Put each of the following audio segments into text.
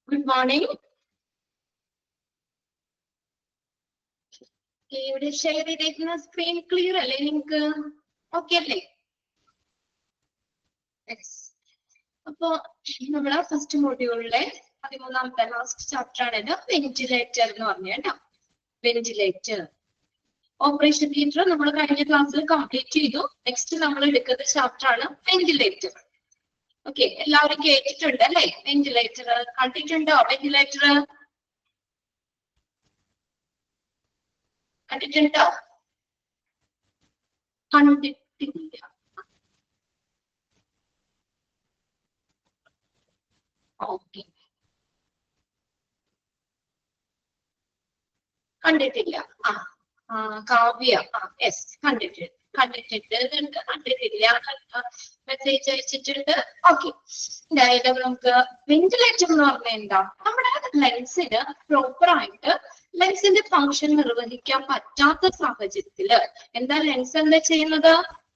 Good morning. ഇവിടെ share ചെയ്തേക്കുന്ന screen clear അല്ലേ നിങ്ങൾക്ക്? ഓക്കെ അല്ലേ? അപ്പോ നമ്മളെ ഫസ്റ്റ് മോഡ്യൂളിലെ 13ാമത്തെ ലാസ്റ്റ് ചാപ്റ്റർ ആണ് ഇത്. വെന്റിലേറ്റർ എന്ന് പറഞ്ഞു കേട്ടോ. വെന്റിലേറ്റർ ഓപ്പറേഷൻ തിയേറ്റർ നമ്മൾ കഴിഞ്ഞ ക്ലാസ്സിൽ കംപ്ലീറ്റ് ചെയ്തു. നെക്സ്റ്റ് നമ്മൾ എടുക്കുന്ന ചാപ്റ്റർ ആണ് വെന്റിലേറ്റർ. ഓക്കെ, എല്ലാവരും കേട്ടിട്ടുണ്ട് അല്ലേ? വെന്റിലേറ്റർ കണ്ടിട്ടുണ്ടോ? വെന്റിലേറ്റർ കണ്ടിട്ടുണ്ടോ? കണ്ടിട്ടില്ല. ഓക്കെ, കണ്ടിട്ടില്ല. കാവ്യ യെസ് കണ്ടിട്ടില്ല. മെസ്സേജ് അയച്ചിട്ടുണ്ട്. ഓക്കെ, ഡയലോഗ് നമുക്ക് വെന്റിലേറ്റർ എന്ന് പറഞ്ഞാൽ എന്താ? നമ്മുടെ ലെൻസിന് പ്രോപ്പർ ആയിട്ട് ലെൻസിന്റെ ഫംഗ്ഷൻ നിർവഹിക്കാൻ പറ്റാത്ത സാഹചര്യത്തില് എന്താ ലെൻസ് എന്താ ചെയ്യുന്നത്?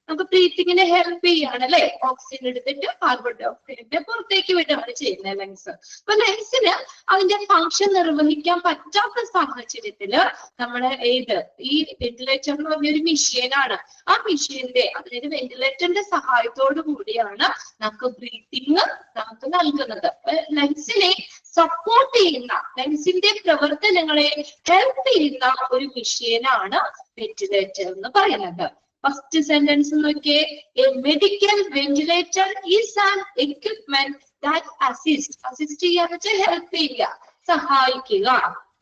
നമുക്ക് ബ്രീത്തിങ്ങിനെ ഹെൽപ്പ് ചെയ്യാണ് അല്ലെ? ഓക്സിജൻ എടുത്തിട്ട് കാർബൺ ഡൈ ഓക്സൈഡിന്റെ പുറത്തേക്ക് വിടുകയാണ് ചെയ്യുന്നത് ലെൻസ്. അപ്പൊ ലെൻസിന് അതിന്റെ ഫംഗ്ഷൻ നിർവഹിക്കാൻ പറ്റാത്ത സാഹചര്യത്തില് നമ്മുടെ ഈ വെന്റിലേറ്റർ എന്ന് പറഞ്ഞൊരു മെഷീനാണ്. ആ മെഷീന്റെ അതായത് വെന്റിലേറ്ററിന്റെ സഹായത്തോടു കൂടിയാണ് നമുക്ക് ബ്രീത്തിങ് നമുക്ക് നൽകുന്നത്. ലെൻസിനെ സപ്പോർട്ട് ചെയ്യുന്ന, ലെൻസിന്റെ പ്രവർത്തനങ്ങളെ ഹെൽപ്പ് ചെയ്യുന്ന ഒരു മെഷീനാണ് വെന്റിലേറ്റർ എന്ന് പറയുന്നത്. ഫസ്റ്റ് സെന്റൻസ് നോക്കിയേ. A medical ventilator is an equipment that assist ചെയ്യാന്ന് വെച്ചാൽ ഹെൽപ്പ് ചെയ്യുക, സഹായിക്കുക.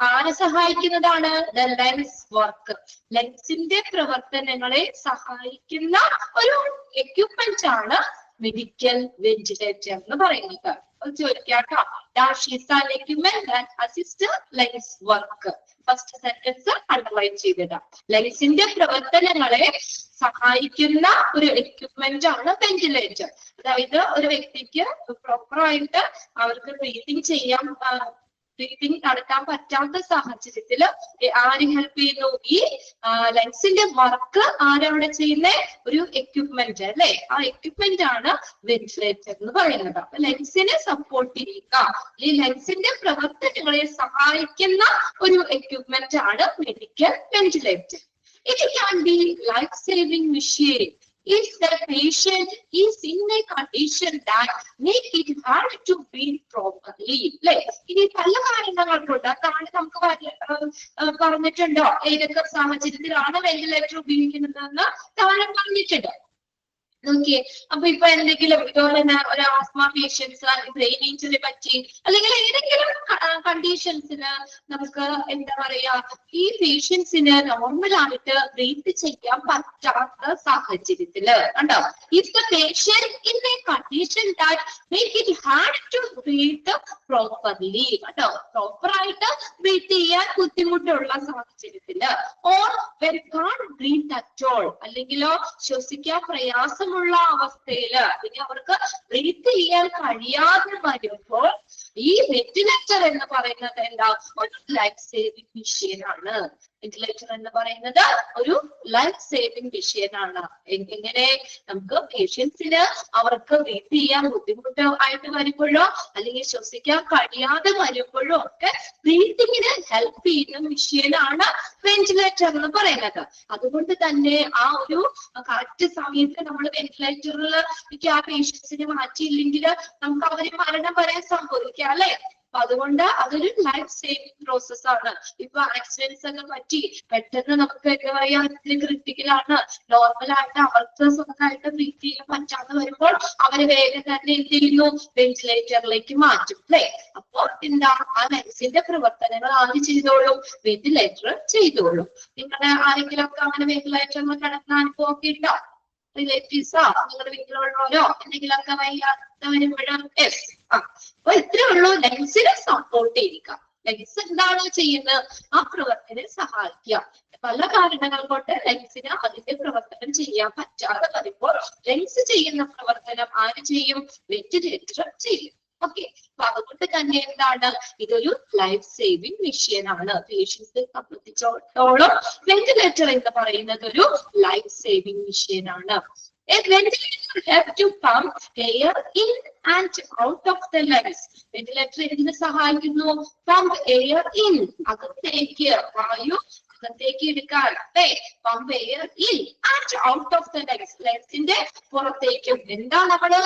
ആരെ സഹായിക്കുന്നതാണ്? The lens work. ലെൻസിന്റെ പ്രവർത്തനങ്ങളെ സഹായിക്കുന്ന ഒരു എക്യുപ്മെന്റ് ആണ് മെഡിക്കൽ വെന്റിലേറ്റർ എന്ന് പറയുന്നത്. ചോദിക്കാട്ടോ, dash is an equipment that assist lungs work. First sentence underline ചെയ്തിടാം. ലെൻസിന്റെ പ്രവർത്തനങ്ങളെ സഹായിക്കുന്ന ഒരു എക്യുപ്മെന്റ് ആണ് വെന്റിലേറ്റർ. അതായത് ഒരു വ്യക്തിക്ക് പ്രോപ്പറായിട്ട് അവർക്ക് ബ്രീതിങ് നടത്താൻ പറ്റാത്ത സാഹചര്യത്തിൽ ആര് ഹെൽപ്പ് ചെയ്യുന്നു? ഈ ലെൻസിന്റെ വർക്ക് ആരവിടെ ചെയ്യുന്ന ഒരു എക്യുപ്മെന്റ് അല്ലെ? ആ എക്യുപ്മെന്റ് ആണ് വെന്റിലേറ്റർ എന്ന് പറയുന്നത്. അപ്പൊ ലെൻസിനെ സപ്പോർട്ട് ചെയ്യുക, ഈ ലെൻസിന്റെ പ്രവർത്തനങ്ങളെ സഹായിക്കുന്ന ഒരു എക്യുപ്മെന്റ് ആണ് medical ventilator. It can be life-saving machine if the patient is in a condition that make it hard to breathe properly. ഇനി പല കാരണങ്ങൾ കൊണ്ട് അതാണ് നമുക്ക് പറഞ്ഞിട്ടുണ്ടോ ഏതൊക്കെ സാഹചര്യത്തിലാണ് വെന്റിലേറ്റർ ഉപയോഗിക്കുന്നതെന്ന് താരം പറഞ്ഞിട്ടുണ്ട്. നോക്കിയേ, അപ്പൊ ഇപ്പൊ എന്തെങ്കിലും ഇതുപോലെ തന്നെ ഒരു ആസ്മ പേഷ്യൻസ്, ബ്രെയിൻ ഇഞ്ചുറി പറ്റി അല്ലെങ്കിൽ ഏതെങ്കിലും കണ്ടീഷൻസിന് നമുക്ക് എന്താ പറയാ, ഈ പേഷ്യൻസിന് നോർമലായിട്ട് ബ്രീത്ത് ചെയ്യാൻ പറ്റാത്ത സാഹചര്യത്തില് കണ്ടോ, if the patient in a condition that make it hard to breathe properly, കേട്ടോ, പ്രോപ്പർ ആയിട്ട് ബ്രീത്ത് ചെയ്യാൻ ബുദ്ധിമുട്ടുള്ള സാഹചര്യത്തില്, or when can't breathe at all, അല്ലെങ്കിലോ ശ്വസിക്കാൻ പ്രയാസമുള്ള അവസ്ഥയില്, പിന്നെ അവർക്ക് ബ്രീത്ത് ചെയ്യാൻ കഴിയാതെ വരുമ്പോൾ ഈ വെന്റിലേറ്റർ എന്ന് പറയുന്നത് എന്താ? ഒരു ലൈഫ് സേവിംഗ് മെഷീൻ ആണ്. വെന്റിലേറ്റർ എന്ന് പറയുന്നത് ഒരു ലൈഫ് സേവിംഗ് മെഷീൻ ആണ്. എങ്ങനെ? നമുക്ക് പേഷ്യൻസിന് അവർക്ക് ബ്രീത്ത് ചെയ്യാൻ ബുദ്ധിമുട്ട് ആയിട്ട് വരുമ്പോഴോ അല്ലെങ്കിൽ ശ്വസിക്കാൻ കഴിയാതെ വരുമ്പോഴോ ഒക്കെ ബ്രീത്തിങ്ങിന് ഹെൽപ്പ് ചെയ്യുന്ന മെഷീനാണ് വെന്റിലേറ്റർ എന്ന് പറയുന്നത്. അതുകൊണ്ട് തന്നെ ആ ഒരു കറക്റ്റ് സമയത്ത് നമ്മൾ വെന്റിലേറ്ററിൽ ആ പേഷ്യൻസിനെ മാറ്റിയില്ലെങ്കിൽ നമുക്ക് അവര് മരണം വരെ സംഭവിക്കാം അല്ലെ? അപ്പൊ അതുകൊണ്ട് അതൊരു ലൈഫ് സേവിംഗ് പ്രോസസ് ആണ്. ഇപ്പൊ ആക്സിഡൻസ് ഒക്കെ പറ്റി പെട്ടെന്ന് നമുക്ക് എന്താ പറയാ, ക്രിട്ടിക്കലാണ്, നോർമലായിട്ട് അവർക്ക് സ്വന്തമായിട്ട് ബ്രീത്ത് ചെയ്യാൻ പറ്റാതെ വരുമ്പോൾ അവര് വേഗം തന്നെ എന്ത് ചെയ്യുന്നു? വെന്റിലേറ്ററിലേക്ക് മാറ്റും അല്ലെ? അപ്പൊ എന്താ, ആ ലെൻസിന്റെ പ്രവർത്തനങ്ങൾ ആര് ചെയ്തോളും? വെന്റിലേറ്റർ ചെയ്തോളും. നിങ്ങളുടെ ആരെങ്കിലും ഒക്കെ അങ്ങനെ വെന്റിലേറ്ററിൽ കിടന്ന അനുഭവം ഒക്കെ ഉണ്ടോ? റിലേറ്റീവ്സോ നിങ്ങളുടെ വീട്ടിലുള്ളവരോ എന്തെങ്കിലുമൊക്കെ വയ്യാത്ത വരുമ്പോഴും അപ്പൊ ഇത്രേ ഉള്ളൂ. ലെൻസിനെ സപ്പോർട്ട് ചെയ്യുക. ലെൻസ് എന്താണ് ചെയ്യുന്നത്? ആ പ്രവർത്തനം സഹായിക്കുക. പല കാരണങ്ങൾ കൊണ്ട് ലെൻസിന് അതിന്റെ പ്രവർത്തനം ചെയ്യാൻ പറ്റാതെ വരുമ്പോൾ ലെൻസ് ചെയ്യുന്ന പ്രവർത്തനം ആര് ചെയ്യും? വെന്റിലേറ്റർ ചെയ്യും. ഓക്കെ, അപ്പൊ അതുകൊണ്ട് തന്നെ എന്താണ്, ഇതൊരു ലൈഫ് സേവിംഗ് മെഷീൻ ആണ്. പേഷ്യൻസിനെ സംബന്ധിച്ചിടത്തോളം വെന്റിലേറ്റർ എന്ന് പറയുന്നത് ഒരു ലൈഫ് സേവിംഗ് മെഷീൻ ആണ്. A ventilator have to pump air in and out of the lungs. Ventilator എന്തിനു സഹായിക്കുന്നു? പമ്പ് എയർ ഇൻ, അകത്തേക്ക് വായു അകത്തേക്ക് എടുക്കാൻ, അല്ലേ? Pump air in and out of the lungs, ലങ്സിന്റെ പുറത്തേക്കും. എന്താണ് നമ്മള്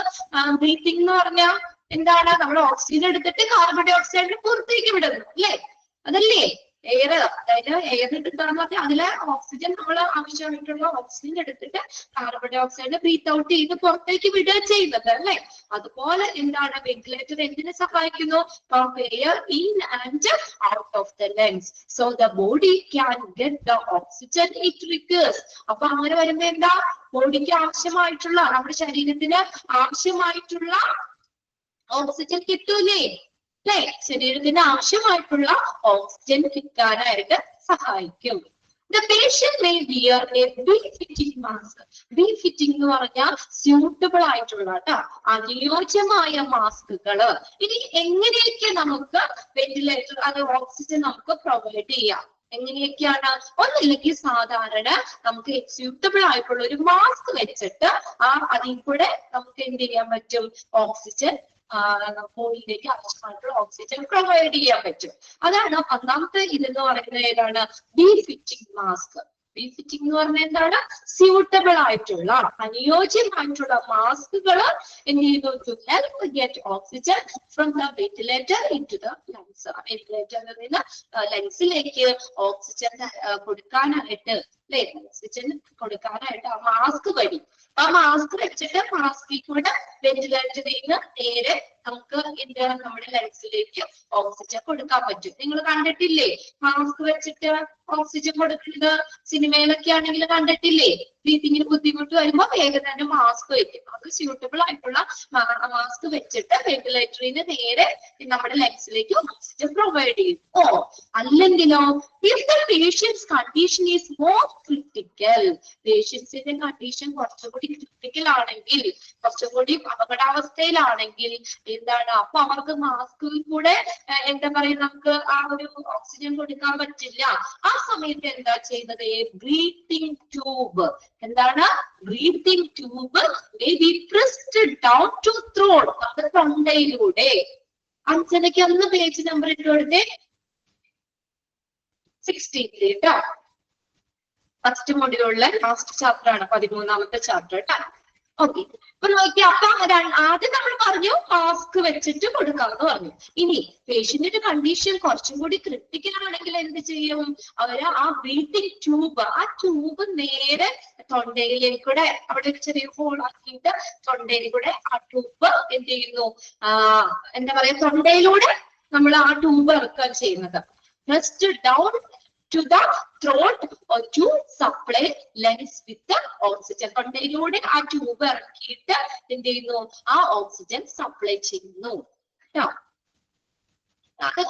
ബ്രീത്തിങ് എന്ന് പറഞ്ഞാൽ? എന്താണ്? നമ്മൾ ഓക്സിജൻ എടുത്തിട്ട് കാർബൺ ഡൈ ഓക്സൈഡിന് പുറത്തേക്ക് വിടുന്നു, അല്ലേ? അതല്ലേ എയർ. അതായത് എയർ എടുക്കാന്ന് പറഞ്ഞാൽ അതിലെ ഓക്സിജൻ, നമ്മൾ ആവശ്യമായിട്ടുള്ള ഓക്സിജൻ എടുത്തിട്ട് carbon dioxide breathe out ചെയ്ത് പുറത്തേക്ക് വിടുക ചെയ്യുന്നത്, അല്ലേ? അതുപോലെ എന്താണ് വെന്റിലേറ്റർ എന്തിനെ സഹായിക്കുന്നു? Pump air in and out of the lungs so the body can get the oxygen it requires. അപ്പൊ അങ്ങനെ വരുമ്പോ എന്താ? ബോഡിക്ക് ആവശ്യമായിട്ടുള്ള, നമ്മുടെ ശരീരത്തിന് ആവശ്യമായിട്ടുള്ള ഓക്സിജൻ കിട്ടൂലേ? അല്ലെ? ശരീരത്തിന് ആവശ്യമായിട്ടുള്ള ഓക്സിജൻ കിട്ടാനായിട്ട് സഹായിക്കും. The patient may wear a befitting mask. Befitting എന്ന് പറഞ്ഞാൽ സ്യൂട്ടബിൾ ആയിട്ടുള്ള, അനുയോജ്യമായ മാസ്കുകള്. ഇനി എങ്ങനെയൊക്കെ നമുക്ക് വെന്റിലേറ്റർ, അത് ഓക്സിജൻ നമുക്ക് പ്രൊവൈഡ് ചെയ്യാം? എങ്ങനെയൊക്കെയാണ്? ഒന്നില്ലെങ്കിൽ സാധാരണ നമുക്ക് സ്യൂട്ടബിൾ ആയിട്ടുള്ള ഒരു മാസ്ക് വെച്ചിട്ട് അതിൽ കൂടെ നമുക്ക് എന്ത് ചെയ്യാൻ പറ്റും? ഓക്സിജൻ ബോഡിയിലേക്ക് ആവശ്യമായിട്ടുള്ള ഓക്സിജൻ പ്രൊവൈഡ് ചെയ്യാൻ പറ്റും. അതാണ് ഒന്നാമത്തെ ഇതെന്ന് പറയുന്നത്. ഏതാണ്? Befitting mask. ബിഫിറ്റിംഗ് എന്ന് പറഞ്ഞാൽ എന്താണ്? സ്യൂട്ടബിൾ ആയിട്ടുള്ള, അനുയോജ്യമായിട്ടുള്ള മാസ്കുകൾ എന്ത് ചെയ്യുന്നു? To help get oxygen from the ventilator into the lungs. വെന്റിലേറ്ററിൽ നിന്ന് ലങ്സിലേക്ക് ഓക്സിജൻ കൊടുക്കാനായിട്ട്, അല്ലെ? ഓക്സിജൻ കൊടുക്കാനായിട്ട് ആ മാസ്ക് വഴി, ആ മാസ്ക് വെച്ചിട്ട് മാസ്കിൽ കൂടെ വെന്റിലേറ്ററിൽ നിന്ന് നേരെ നമുക്ക് നമ്മുടെ ലങ്സിലേക്ക് ഓക്സിജൻ കൊടുക്കാൻ പറ്റും. നിങ്ങൾ കണ്ടിട്ടില്ലേ മാസ്ക് വെച്ചിട്ട് ഓക്സിജൻ കൊടുക്കുന്നത്? സിനിമയിലൊക്കെ ആണെങ്കിൽ കണ്ടിട്ടില്ലേ? ബ്രീത്തിങ്ങിന് ബുദ്ധിമുട്ട് വരുമ്പോ വേഗം തന്നെ മാസ്ക് വെക്കും. അത് സ്യൂട്ടബിൾ ആയിട്ടുള്ള മാസ്ക് വെച്ചിട്ട് വെന്റിലേറ്ററിൽ നിന്ന് നേരെ നമ്മുടെ ലങ്സിലേക്ക് ഓക്സിജൻ പ്രൊവൈഡ് ചെയ്യും. അല്ലെങ്കിലോ, if the patient's condition is more critical, പേഷ്യൻസിന്റെ കണ്ടീഷൻ കുറച്ചുകൂടി ക്രിട്ടിക്കൽ ആണെങ്കിൽ, കുറച്ചുകൂടി അപകടാവസ്ഥയിലാണെങ്കിൽ എന്താണ്? അപ്പൊ അവർക്ക് മാസ്കിൽ കൂടെ എന്താ പറയുക, നമുക്ക് ആ ഒരു ഓക്സിജൻ കൊടുക്കാൻ പറ്റില്ല. ആ സമയത്ത് എന്താ ചെയ്യുന്നത്? Breathing tube. എന്താണ്? Breathing tube may be pressed down to throat. അത് തൊണ്ടയിലൂടെ. അഞ്ചനയ്ക്ക് ഒന്ന് പേജ് നമ്പർ ഇട്ട് കൊടുത്തേ. 16 കേട്ടോ. ഫസ്റ്റ് മൊഡ്യൂളിലെ ലാസ്റ്റ് ചാപ്റ്റർ ആണ്, 13ാമത്തെ ചാപ്റ്റർ കേട്ടോ. ഓക്കെ, അപ്പൊ നോക്കിയാ, അപ്പൊ ആദ്യം നമ്മൾ പറഞ്ഞു മാസ്ക് വെച്ചിട്ട് കൊടുക്കാമെന്ന് പറഞ്ഞു. ഇനി പേഷ്യന്റിന്റെ കണ്ടീഷൻ കുറച്ചും കൂടി ക്രിട്ടിക്കൽ ആണെങ്കിൽ എന്ത് ചെയ്യും? അവര് ആ ബ്രീത്തിങ് ട്യൂബ്, ആ ട്യൂബ് നേരെ തൊണ്ടയിലേക്കൂടെ, അവിടെ ഒരു ചെറിയ ഹോൾ ആക്കിയിട്ട് തൊണ്ടയിൽ കൂടെ ആ ട്യൂബ് എന്ത് ചെയ്യുന്നു? എന്താ പറയാ, തൊണ്ടയിലൂടെ നമ്മൾ ആ ട്യൂബ് ഇറക്കാൻ ചെയ്യുന്നത്. Pressed down to the throat or to supply lungs with the oxygen. തൊണ്ടയിലൂടെ ആ ട്യൂബ് ഇറക്കിയിട്ട് എന്ത് ചെയ്യുന്നു? ആ ഓക്സിജൻ സപ്ലൈ ചെയ്യുന്നു.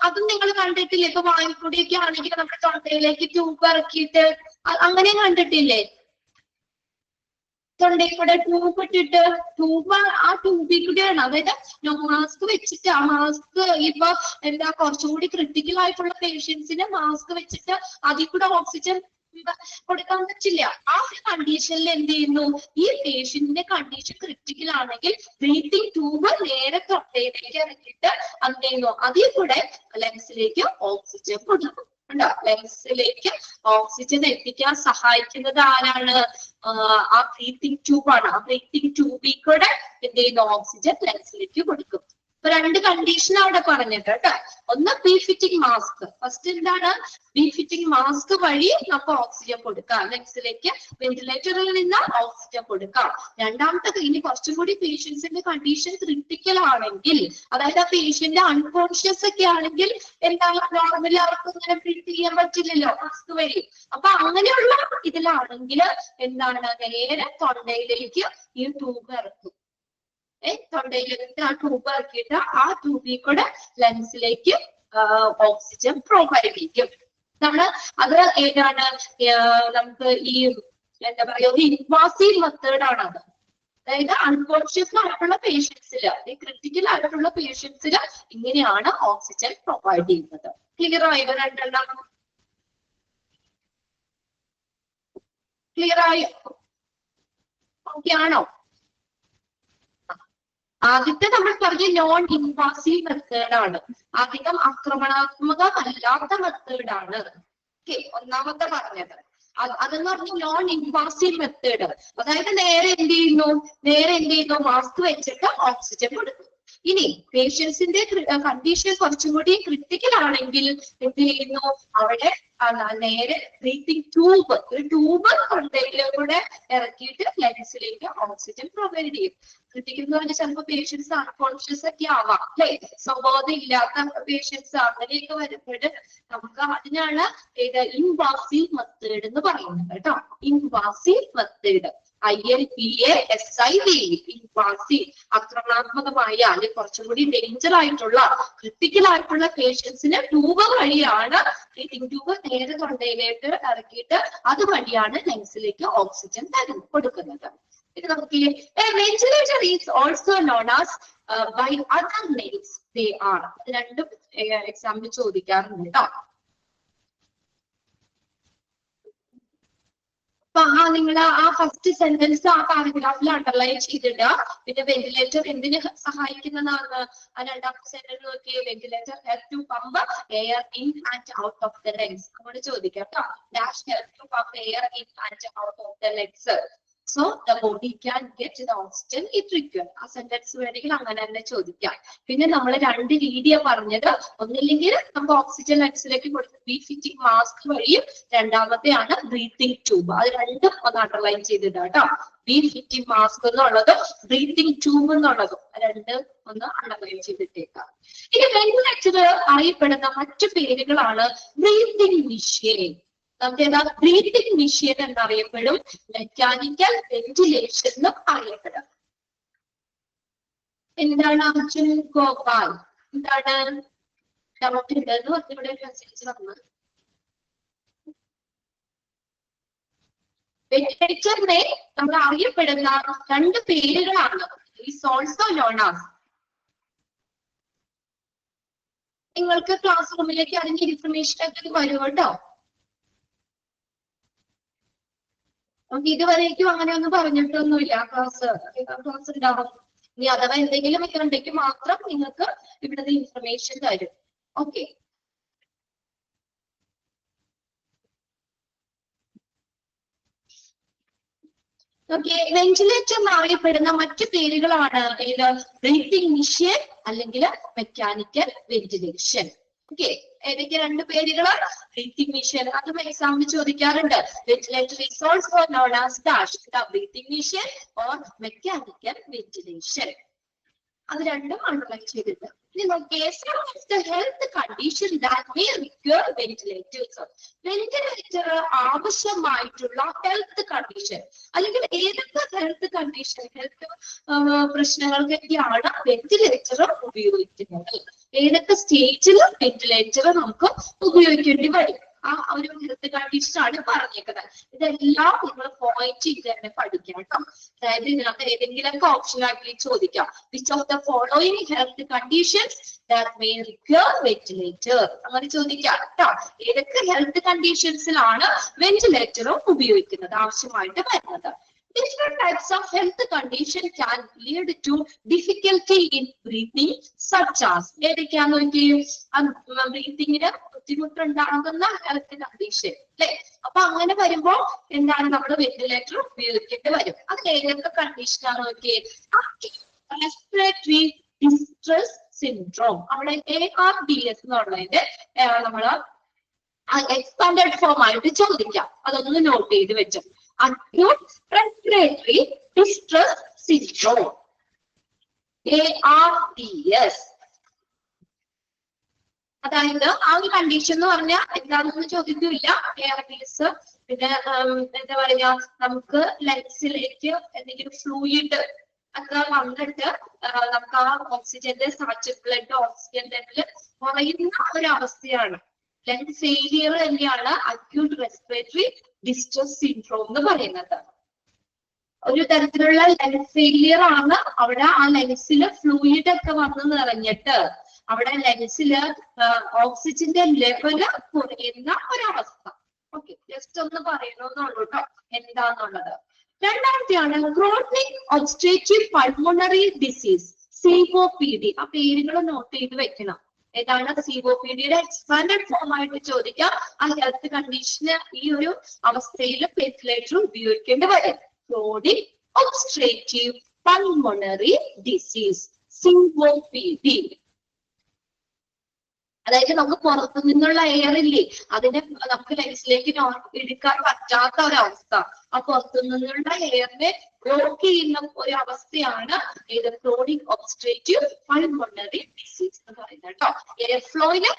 അതും നിങ്ങൾ കണ്ടിട്ടില്ലേ? ഇപ്പൊ വായുക്കൂടിയൊക്കെ ആണെങ്കിൽ നമ്മുടെ തൊണ്ടയിലേക്ക് ട്യൂബ് ഇറക്കിയിട്ട് അങ്ങനെ കണ്ടിട്ടില്ലേ? തൊണ്ടയിൽ കൂടെ ട്യൂബ് ഇട്ടിട്ട്, ട്യൂബ് ആ ട്യൂബിൽ കൂടെയാണ്. അതായത് മാസ്ക് വെച്ചിട്ട്, ആ മാസ്ക് ഇപ്പൊ എന്താ കുറച്ചുകൂടി ക്രിട്ടിക്കൽ ആയിട്ടുള്ള പേഷ്യൻസിന് മാസ്ക് വെച്ചിട്ട് അതിൽ കൂടെ ഓക്സിജൻ കൊടുക്കാൻ പറ്റില്ല. ആ ഒരു കണ്ടീഷനിൽ എന്ത് ചെയ്യുന്നു? ഈ പേഷ്യന്റിന്റെ കണ്ടീഷൻ ക്രിട്ടിക്കൽ ആണെങ്കിൽ ബ്രീത്തിങ് ട്യൂബ് നേരെ തൊണ്ടയിലേക്ക് ഇറക്കിയിട്ട് എന്ത് ചെയ്യുന്നു? അതിൽ കൂടെ ലങ്സിലേക്ക് ഓക്സിജൻ കൊടുക്കും. ലങ്സിലേക്ക് ഓക്സിജൻ എത്തിക്കാൻ സഹായിക്കുന്നത് ആരാണ്? ആ ബ്രീത്തിങ് ട്യൂബാണ്. ആ ബ്രീത്തിങ് ട്യൂബിൽ കൂടെ എന്ത് ചെയ്യുന്നു? ഓക്സിജൻ ലങ്സിലേക്ക് കൊടുക്കും. ഇപ്പൊ രണ്ട് കണ്ടീഷൻ അവിടെ പറഞ്ഞിട്ട് കേട്ടോ. ഒന്ന് ബിഫിറ്റിംഗ് മാസ്ക്. ഫസ്റ്റ് എന്താണ്? ബിഫിറ്റിംഗ് മാസ്ക് വഴി നമുക്ക് ഓക്സിജൻ കൊടുക്കാം, ലങ്സിലേക്ക് വെന്റിലേറ്ററിൽ നിന്ന് ഓക്സിജൻ കൊടുക്കാം. രണ്ടാമത്തെ, ഇനി കുറച്ചും കൂടി പേഷ്യൻസിന്റെ കണ്ടീഷൻ ക്രിട്ടിക്കൽ ആണെങ്കിൽ, അതായത് ആ പേഷ്യന്റ് അൺകോൺഷ്യസ് ഒക്കെ ആണെങ്കിൽ എന്താ, നോർമലി അവർക്ക് ഇങ്ങനെ ബ്രീത്ത് ചെയ്യാൻ പറ്റില്ലല്ലോ മാസ്ക് വഴി. അപ്പൊ അങ്ങനെയുള്ള ഇതിലാണെങ്കിൽ എന്താണ്? നേരെ തൊണ്ടയിലേക്ക് ഈ ട്യൂബ് ഇറക്കും. തൊണ്ടയിലേക്ക് ആ ട്യൂബ് ഇറക്കിയിട്ട് ആ ട്യൂബിൽ കൂടെ ലങ്സിലേക്ക് ഓക്സിജൻ പ്രൊവൈഡ് ചെയ്യും. നമ്മള് അത് ഏതാണ്? നമുക്ക് ഈ എന്താ പറയാ, ഒരു ഇൻവാസീവ് മെത്തേഡ് ആണ് അത്. അതായത് അൺകോൺഷ്യസ് ആയിട്ടുള്ള പേഷ്യൻസിൽ, ഈ ക്രിട്ടിക്കൽ ആയിട്ടുള്ള പേഷ്യൻസിൽ ഇങ്ങനെയാണ് ഓക്സിജൻ പ്രൊവൈഡ് ചെയ്യുന്നത്. ക്ലിയർ ആയോ? രണ്ടെണ്ണം ക്ലിയർ ആയോ? ഓക്കെ ആണോ? ആദ്യത്തെ നമ്മൾ പറഞ്ഞ നോൺ ഇൻവാസീവ് മെത്തേഡ് ആണ്, അധികം ആക്രമണാത്മകമല്ലാത്ത മെത്തേഡ് ആണ്. ഓക്കെ, ഒന്നാമത്തെ പറഞ്ഞത് അതെന്ന് പറഞ്ഞ നോൺ ഇൻവാസീവ് മെത്തേഡ്. അതായത് നേരെ എന്ത് ചെയ്യുന്നു, മാസ്ക് വെച്ചിട്ട് ഓക്സിജൻ കൊടുക്കും. ഇനി പേഷ്യൻസിന്റെ കണ്ടീഷൻ കുറച്ചും കൂടി ക്രിട്ടിക്കൽ ആണെങ്കിൽ എന്ത് ചെയ്യുന്നു, അവിടെ നേരെ ബ്രീത്തിങ് ട്യൂബ്, ഒരു ട്യൂബ് തൊണ്ടയിലൂടെ ഇറക്കിയിട്ട് ലങ്സിലേക്ക് ഓക്സിജൻ പ്രൊവൈഡ് ചെയ്യും. ക്രിട്ടിക്കൽ എന്ന് പറഞ്ഞാൽ ചിലപ്പോൾ പേഷ്യൻസ് അൺകോൺഷ്യസ് ഒക്കെ ആവാം, അല്ലെ, സ്വബോധം ഇല്ലാത്ത പേഷ്യൻസ് അങ്ങനെയൊക്കെ വരുമ്പോൾ നമുക്ക് അതിനാണ് ഇൻവാസീവ് മെത്തേഡ് എന്ന് പറയുന്നത് കേട്ടോ. ഇൻവാസീവ് മെത്തേഡ് INVASIV, ഇൻവാസീവ്, ആക്രമണാത്മകമായ അല്ലെങ്കിൽ കുറച്ചും കൂടി ഡേഞ്ചർ ആയിട്ടുള്ള ക്രിട്ടിക്കൽ ആയിട്ടുള്ള പേഷ്യൻസിന് ട്യൂബ് വഴിയാണ്, ബ്രീത്തിങ് ട്യൂബ് നേരെ തൊണ്ടയിലേക്ക് ഇറക്കിയിട്ട് അതുവഴിയാണ് ലങ്സിലേക്ക് ഓക്സിജൻ കൊടുക്കുന്നത്. ഇത് നമുക്ക് ventilator is also known as by other names they are. രണ്ടും എക്സാമിന് ചോദിക്കാറുണ്ട് കേട്ടോ. അപ്പൊ നിങ്ങൾ ആ ഫസ്റ്റ് സെന്റൻസ് ആ പാരഗ്രാഫിൽ അണ്ടർലൈൻ ചെയ്തിട്ട്, പിന്നെ വെന്റിലേറ്റർ എന്തിന് സഹായിക്കുന്നതാണ് ആ രണ്ടാമത്തെ സെന്റൻസ് നോക്കി. Ventilator help to pump air in and out of the lungs. നമ്മൾ ചോദിക്കാം കേട്ടോ, dash help to pump air in and out of the lungs. So the body can get the oxygen it requires. ആ sentence വേണമെങ്കിൽ അങ്ങനെ തന്നെ ചോദിക്കാം. പിന്നെ നമ്മൾ രണ്ട് രീതിയാ പറഞ്ഞത്, ഒന്നില്ലെങ്കിൽ നമുക്ക് ഓക്സിജൻ ലങ്സിലേക്ക് കൊടുത്ത് ബീഫിറ്റിംഗ് മാസ്ക് വഴിയും, രണ്ടാമത്തെയാണ് ബ്രീത്തിങ് ട്യൂബ്. അത് രണ്ടും ഒന്ന് അണ്ടർലൈൻ ചെയ്തിട്ട് കേട്ടോ. ബീഫിറ്റിംഗ് മാസ്ക് എന്നുള്ളതും ബ്രീത്തിങ് ട്യൂബ് എന്നുള്ളതും രണ്ട് ഒന്ന് അണ്ടർലൈൻ ചെയ്തിട്ടേക്കാം. ഇനി വെന്റിലേറ്റർ അറിയപ്പെടുന്ന മറ്റു പേരുകളാണ് ബ്രീത്തിങ് മെഷീൻ. നമുക്ക് ഏതാ ബ്രീത്തിങ് മെഷീൻ എന്നറിയപ്പെടും, മെക്കാനിക്കൽ വെന്റിലേഷൻ എന്നും അറിയപ്പെടും. എന്താണ് അർജുൻ ഗോപാൽ, എന്താണ് ഡൗട്ട് ഉണ്ടെന്ന് പറഞ്ഞ് ഇവിടെ മെസ്സേജ് വന്നത്. വെന്റിലേറ്ററിനെ നമ്മൾ അറിയപ്പെടുന്ന രണ്ട് പേരുകളാണ്. Is also known as. നിങ്ങൾക്ക് ക്ലാസ് റൂമിലേക്ക് അതിന്റെ ഇൻഫർമേഷൻ ഒക്കെ വരും കേട്ടോ. നമുക്ക് ഇതുവരേക്കും അങ്ങനെ ഒന്നും പറഞ്ഞിട്ടൊന്നുമില്ല. ക്ലാസ് ഉണ്ടാവും. ഇനി അഥവാ എന്തെങ്കിലും ഉണ്ടെങ്കിൽ മാത്രം നിങ്ങൾക്ക് ഇവിടുത്തെ ഇൻഫർമേഷൻ തരും. ഓക്കെ, വെന്റിലേറ്റർ എന്നറിയപ്പെടുന്ന മറ്റു പേരുകളാണ് ഏത്, ബ്രീത്തിങ് മെഷീൻ അല്ലെങ്കിൽ മെക്കാനിക്കൽ വെന്റിലേഷൻ. ഓക്കെ, ഏതൊക്കെ രണ്ട് പേരുകൾ, ബ്രീത്തിങ് മെഷീൻ, അതും എക്സാമിന് ചോദിക്കാറുണ്ട്. Ventilator is also known as dash the breathing machine or mechanical ventilation. അത് രണ്ടും അണ്ടർലൈൻ ചെയ്തിട്ട് ഇനി നോക്കിയേ, health condition that may require ventilators. Ventilator ആവശ്യമായിട്ടുള്ള ഹെൽത്ത് കണ്ടീഷൻ അല്ലെങ്കിൽ ഏതൊക്കെ ഹെൽത്ത് കണ്ടീഷൻ, ഹെൽത്ത് പ്രശ്നങ്ങൾക്കൊക്കെയാണ് വെന്റിലേറ്റർ ഉപയോഗിക്കുന്നത്. ഏതൊക്കെ സ്റ്റേജിൽ വെന്റിലേറ്റർ നമുക്ക് ഉപയോഗിക്കേണ്ടി വരും, ആ ഒരു ഹെൽത്ത് കണ്ടീഷൻ ആണ് പറഞ്ഞേക്കുന്നത്. ഇതെല്ലാം നിങ്ങൾ പോയിന്റ് ചെയ്ത് തന്നെ പഠിക്കാം കേട്ടോ. അതായത് ഇതിനകത്ത് ഏതെങ്കിലുമൊക്കെ ഓപ്ഷൻ ആയിട്ട് ചോദിക്കാം, which of the following health conditions that may require ventilator, അങ്ങനെ ചോദിക്കാം കേട്ടോ. ഏതൊക്കെ ഹെൽത്ത് കണ്ടീഷൻസിലാണ് വെന്റിലേറ്റർ ഉപയോഗിക്കുന്നത്, ആവശ്യമായിട്ട് വരുന്നത്. Different types of health condition can lead to difficulty in breathing, such as ഏതൊക്കെയാന്ന് നോക്കിയേ, ബ്രീത്തിങ്ങിന് ബുദ്ധിമുട്ടുണ്ടാകുന്ന ഹെൽത്ത് കണ്ടീഷൻ അല്ലെ. അപ്പൊ അങ്ങനെ വരുമ്പോ എന്താണ്, നമ്മൾ വെന്റിലേറ്റർ ഉപയോഗിക്കേണ്ടി വരും. അത് ഏതൊക്കെ കണ്ടീഷനാണ് നോക്കിയേ, റെസ്പിറേറ്ററി ഡിസ്ട്രസ് സിൻഡ്രോം, അവിടെ ARDS എന്നുള്ളതിന്റെ നമ്മള് എക്സ്പാൻഡഡ് ഫോം ആയിട്ട് ചോദിക്കാം. അതൊന്ന് നോട്ട് ചെയ്ത് വെച്ചു. Acute respiratory distress syndrome, ARDS. അതായത് ആ ഒരു കണ്ടീഷൻ എന്ന് പറഞ്ഞാൽ എന്താണെന്ന് ചോദിക്കില്ല. ARDS പിന്നെ എന്താ പറയാ, നമുക്ക് ലങ്സിലേക്ക് എന്തെങ്കിലും ഫ്ലൂയിഡ് ഒക്കെ വന്നിട്ട് നമുക്ക് ആ ഓക്സിജന്റെ ബ്ലഡ് ഓക്സിജൻ ലെവല് കുറയുന്ന ഒരു അവസ്ഥയാണ്. ലങ് ഫെയിലിയർ തന്നെയാണ് അക്യൂട്ട് റെസ്പിറേറ്ററി ഡിസ്ട്രസ് സിൻഡ്രോം എന്ന് പറയുന്നത്. ഒരു തരത്തിലുള്ള ലങ് ഫെയിലിയർ ആണ്. അവിടെ ആ ലങ്സില് ഫ്ലൂയിഡ് ഒക്കെ വന്ന് നിറഞ്ഞിട്ട് അവിടെ ലങ്സില് ഓക്സിജന്റെ ലെവല് കുറയുന്ന ഒരവസ്ഥ. ഓക്കെ, ജസ്റ്റ് ഒന്ന് പറയണമെന്നുള്ളൂ കേട്ടോ എന്താന്നുള്ളത്. രണ്ടാമത്തെയാണ് chronic obstructive pulmonary disease COPD. ആ പേരുകൾ നോട്ട് ചെയ്ത് വെക്കണം. ഏതാണ് COPDയുടെ എക്സ്പാൻഡഡ് ഫോം ആയിട്ട് ചോദിക്കാം. ആ ഹെൽത്ത് കണ്ടീഷന് ഈ ഒരു അവസ്ഥയിൽ വെന്റിലേറ്റർ ഉപയോഗിക്കേണ്ടി വരും. Chronic obstructive pulmonary disease, COPD. അതായത് നമുക്ക് പുറത്തു നിന്നുള്ള എയർ ഇല്ലേ, അതിനെ നമുക്ക് ലങ്സിലേക്ക് എടുക്കാൻ പറ്റാത്ത ഒരവസ്ഥ. ആ പുറത്തു നിന്നുള്ള എയറിനെ ബ്ലോക്ക് ചെയ്യുന്ന ഒരു അവസ്ഥയാണ് ഇത് ക്രോണിക് ഒബ്സ്ട്രക്റ്റീവ് പൾമണറി ഡിസീസ് എന്ന് പറയുന്നത് കേട്ടോ. എയർ ഫ്ലോയിനെ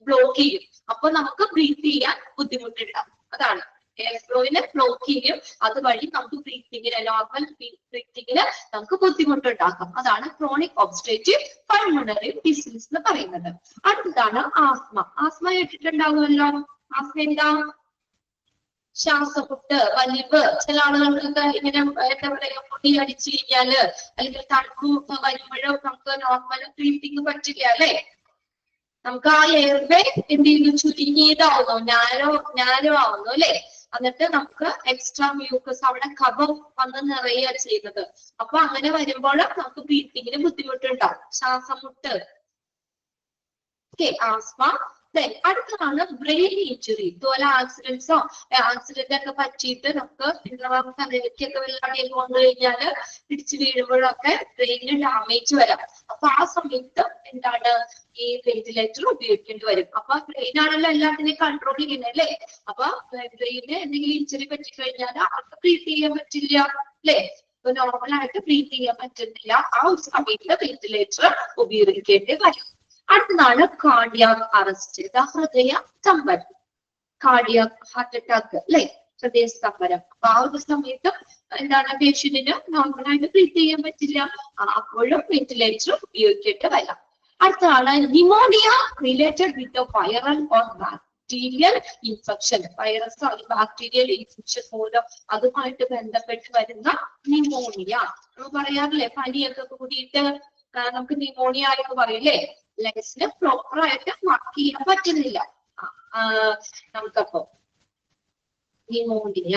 ബ്ലോക്ക് ചെയ്യും, അപ്പൊ നമുക്ക് ബ്രീത്ത് ചെയ്യാൻ ബുദ്ധിമുട്ടുണ്ടാവും. അതാണ് എയർ ഫ്ലോയിനെ ബ്ലോക്ക് ചെയ്യും, അതുവഴി നമുക്ക് ബ്രീത്തിങ്ങിന്, നോർമൽ ബ്രീത്തിങ്ങിന് നമുക്ക് ബുദ്ധിമുട്ടുണ്ടാക്കാം. അതാണ് ക്രോണിക് ഒബ്സ്ട്രക്റ്റീവ് പൾമണറി ഡിസീസ് എന്ന് പറയുന്നത്. അടുത്തതാണ് ആസ്മ. ആസ്മ കേട്ടിട്ടുണ്ടാവുമല്ലോ. ആസ്മ എന്താ? ശ്വാസമുട്ട്, വലിവ്. ചില ആളുകൾക്കൊക്കെ ഇങ്ങനെ എന്താ പറയാ, പൊടി അടിച്ചു കഴിഞ്ഞാല് അല്ലെങ്കിൽ തണുപ്പ് വരുമ്പോഴോ നമുക്ക് നോർമൽ ബ്രീത്തിങ് പറ്റില്ല അല്ലെ. നമുക്ക് ആ എയർവേ എന്ത് ചെയ്യുന്നു, ചുരുങ്ങിയതാവുന്നു, നാരോ ആവുന്നു അല്ലെ. എന്നിട്ട് നമുക്ക് എക്സ്ട്രാ മ്യൂക്കസ്, അവിടെ കഫം വന്ന് നിറയുക ചെയ്യുന്നത്. അപ്പൊ അങ്ങനെ വരുമ്പോൾ നമുക്ക് ബ്രീത്തിങ്ങിന് ബുദ്ധിമുട്ടുണ്ടാവും. ശ്വാസമുട്ട്, ആസ്മ. അടുത്തതാണ് ബ്രെയിൻ ഇഞ്ചുറി. ഇതുപോലെ ആക്സിഡന്റ് ഒക്കെ പറ്റിയിട്ട് നമുക്ക് തലയ്ക്കൊക്കെ വെള്ളാടിയൊക്കെ വന്നു കഴിഞ്ഞാല് ഇടിച്ചു വീഴുമ്പോഴൊക്കെ ബ്രെയിനിന് ഡാമേജ് വരാം. അപ്പൊ ആ സമയത്ത് എന്താണ്, ഈ വെന്റിലേറ്റർ ഉപയോഗിക്കേണ്ടി വരും. അപ്പൊ ബ്രെയിൻ ആണല്ലോ എല്ലാത്തിനെയും കൺട്രോൾ ചെയ്യുന്നത് അല്ലേ. അപ്പൊ ബ്രെയിന് എന്തെങ്കിലും ഇഞ്ചുറി പറ്റിക്കഴിഞ്ഞാൽ അവർക്ക് ബ്രീത്ത് ചെയ്യാൻ പറ്റില്ല അല്ലേ. ഇപ്പൊ നോർമലായിട്ട് ബ്രീത്ത് ചെയ്യാൻ പറ്റുന്നില്ല. ആ ഒരു സമയത്ത് വെന്റിലേറ്റർ ഉപയോഗിക്കേണ്ടി വരും. അടുത്തതാണ് കാർഡിയാക് അറസ്റ്റ്. ഹൃദയ സ്തംഭനം, കാർഡിയാക് ഹാർട്ട് അറ്റാക്ക് അല്ലെ, ഹൃദയ സ്തംഭനം. അപ്പൊ ആ ഒരു സമയത്ത് എന്താണ്, പേഷ്യന്റിന് നോർമലായിട്ട് ബ്രീത്ത് ചെയ്യാൻ പറ്റില്ല, അപ്പോഴും വെന്റിലേറ്റർ ഉപയോഗിക്കേണ്ടി വരാം. അടുത്തതാണ് pneumonia related with viral or bacterial infection. Virus or bacterial infection മൂലം അതുമായിട്ട് ബന്ധപ്പെട്ട് വരുന്ന ന്യൂമോണിയ. നമ്മൾ പറയാറില്ലേ, പനിയൊക്കെ കൂടിയിട്ട് നമുക്ക് ന്യൂമോണിയ എന്ന് പറയില്ലേ. ലങ്സിന് പ്രോപ്പർ ആയിട്ട് വർക്ക് ചെയ്യാൻ പറ്റുന്നില്ല നമുക്കപ്പോ ന്യൂമോണിയ.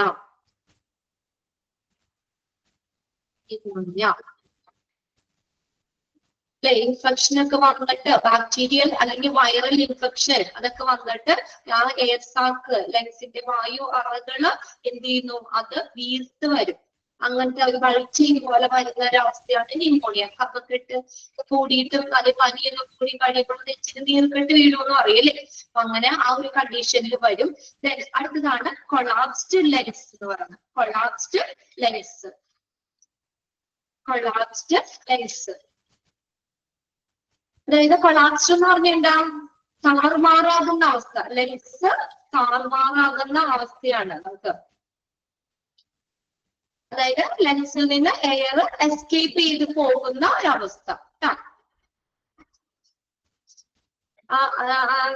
ഇൻഫെക്ഷൻ ഒക്കെ വന്നിട്ട്, ബാക്ടീരിയൽ അല്ലെങ്കിൽ വൈറൽ ഇൻഫെക്ഷൻ അതൊക്കെ വന്നിട്ട് ആ എയർ സാക്ക്, ലങ്സിന്റെ വായു അറകള് എന്ത് ചെയ്യുന്നു, അത് വീർത്ത് വരും. അങ്ങനത്തെ ഒരു വൾച്ചയും പോലെ വരുന്ന ഒരവസ്ഥയാണ് ന്യൂമോണിയ. കഫക്കെട്ട് കൂടിയിട്ടും അത് പനിയൊക്കെ കൂടി കഴിയുമ്പോൾ നെച്ചിന് നീർക്കെട്ട് വീഴുമെന്ന് അറിയില്ലേ. അപ്പൊ അങ്ങനെ ആ ഒരു കണ്ടീഷനിൽ വരും. അടുത്തതാണ് കൊളാപ്സ്ഡ് ലെൻസ് എന്ന് പറയുന്നത്. Collapsed lens, collapsed lens. അതായത് കൊളാപ്സ്ഡ് എന്ന് പറഞ്ഞാൽ എന്താ, താറുമാറാകുന്ന അവസ്ഥ. ലെൻസ് താറുമാറാകുന്ന അവസ്ഥയാണ് നമുക്ക്. അതായത് ലെൻസിൽ നിന്ന് എയർ എസ്കേപ്പ് ചെയ്ത് പോകുന്ന ഒരവസ്ഥ.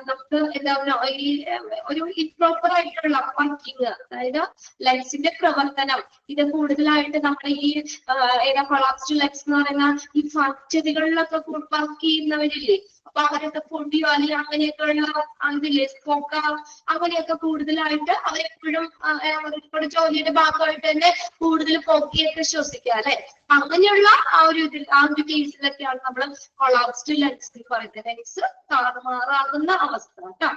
നമുക്ക് എന്താ ഈ ഒരു ഇംപ്രോപ്പർ ആയിട്ടുള്ള വർക്കിംഗ്, അതായത് ലെൻസിന്റെ പ്രവർത്തനം ഇത് കൂടുതലായിട്ട് നമ്മുടെ ഈ കൊളാപ്സ്ഡ് ലെൻസ് എന്ന് പറയുന്ന ഈ ഫാക്ടറികളിലൊക്കെ വർക്ക് ചെയ്യുന്നവരില്ലേ. അപ്പൊ അവരൊക്കെ പൊടിയോ അല്ലെങ്കിൽ അങ്ങനെയൊക്കെ ഉള്ള അതില്ലേ സ്പോക്ക, അങ്ങനെയൊക്കെ കൂടുതലായിട്ട് അവരെപ്പോഴും അവരുടെ ജോലിയുടെ ഭാഗമായിട്ട് തന്നെ കൂടുതൽ പൊക്കിയൊക്കെ ശ്വസിക്കുക അല്ലെ. അങ്ങനെയുള്ള ആ ഒരു കേസിലൊക്കെയാണ് നമ്മൾ കൊളാപ്സ്ഡ് ലെൻസ് എന്ന് പറയുന്നത്. ലെൻസ് താറുമാറാകുന്ന അവസ്ഥ കേട്ടോ.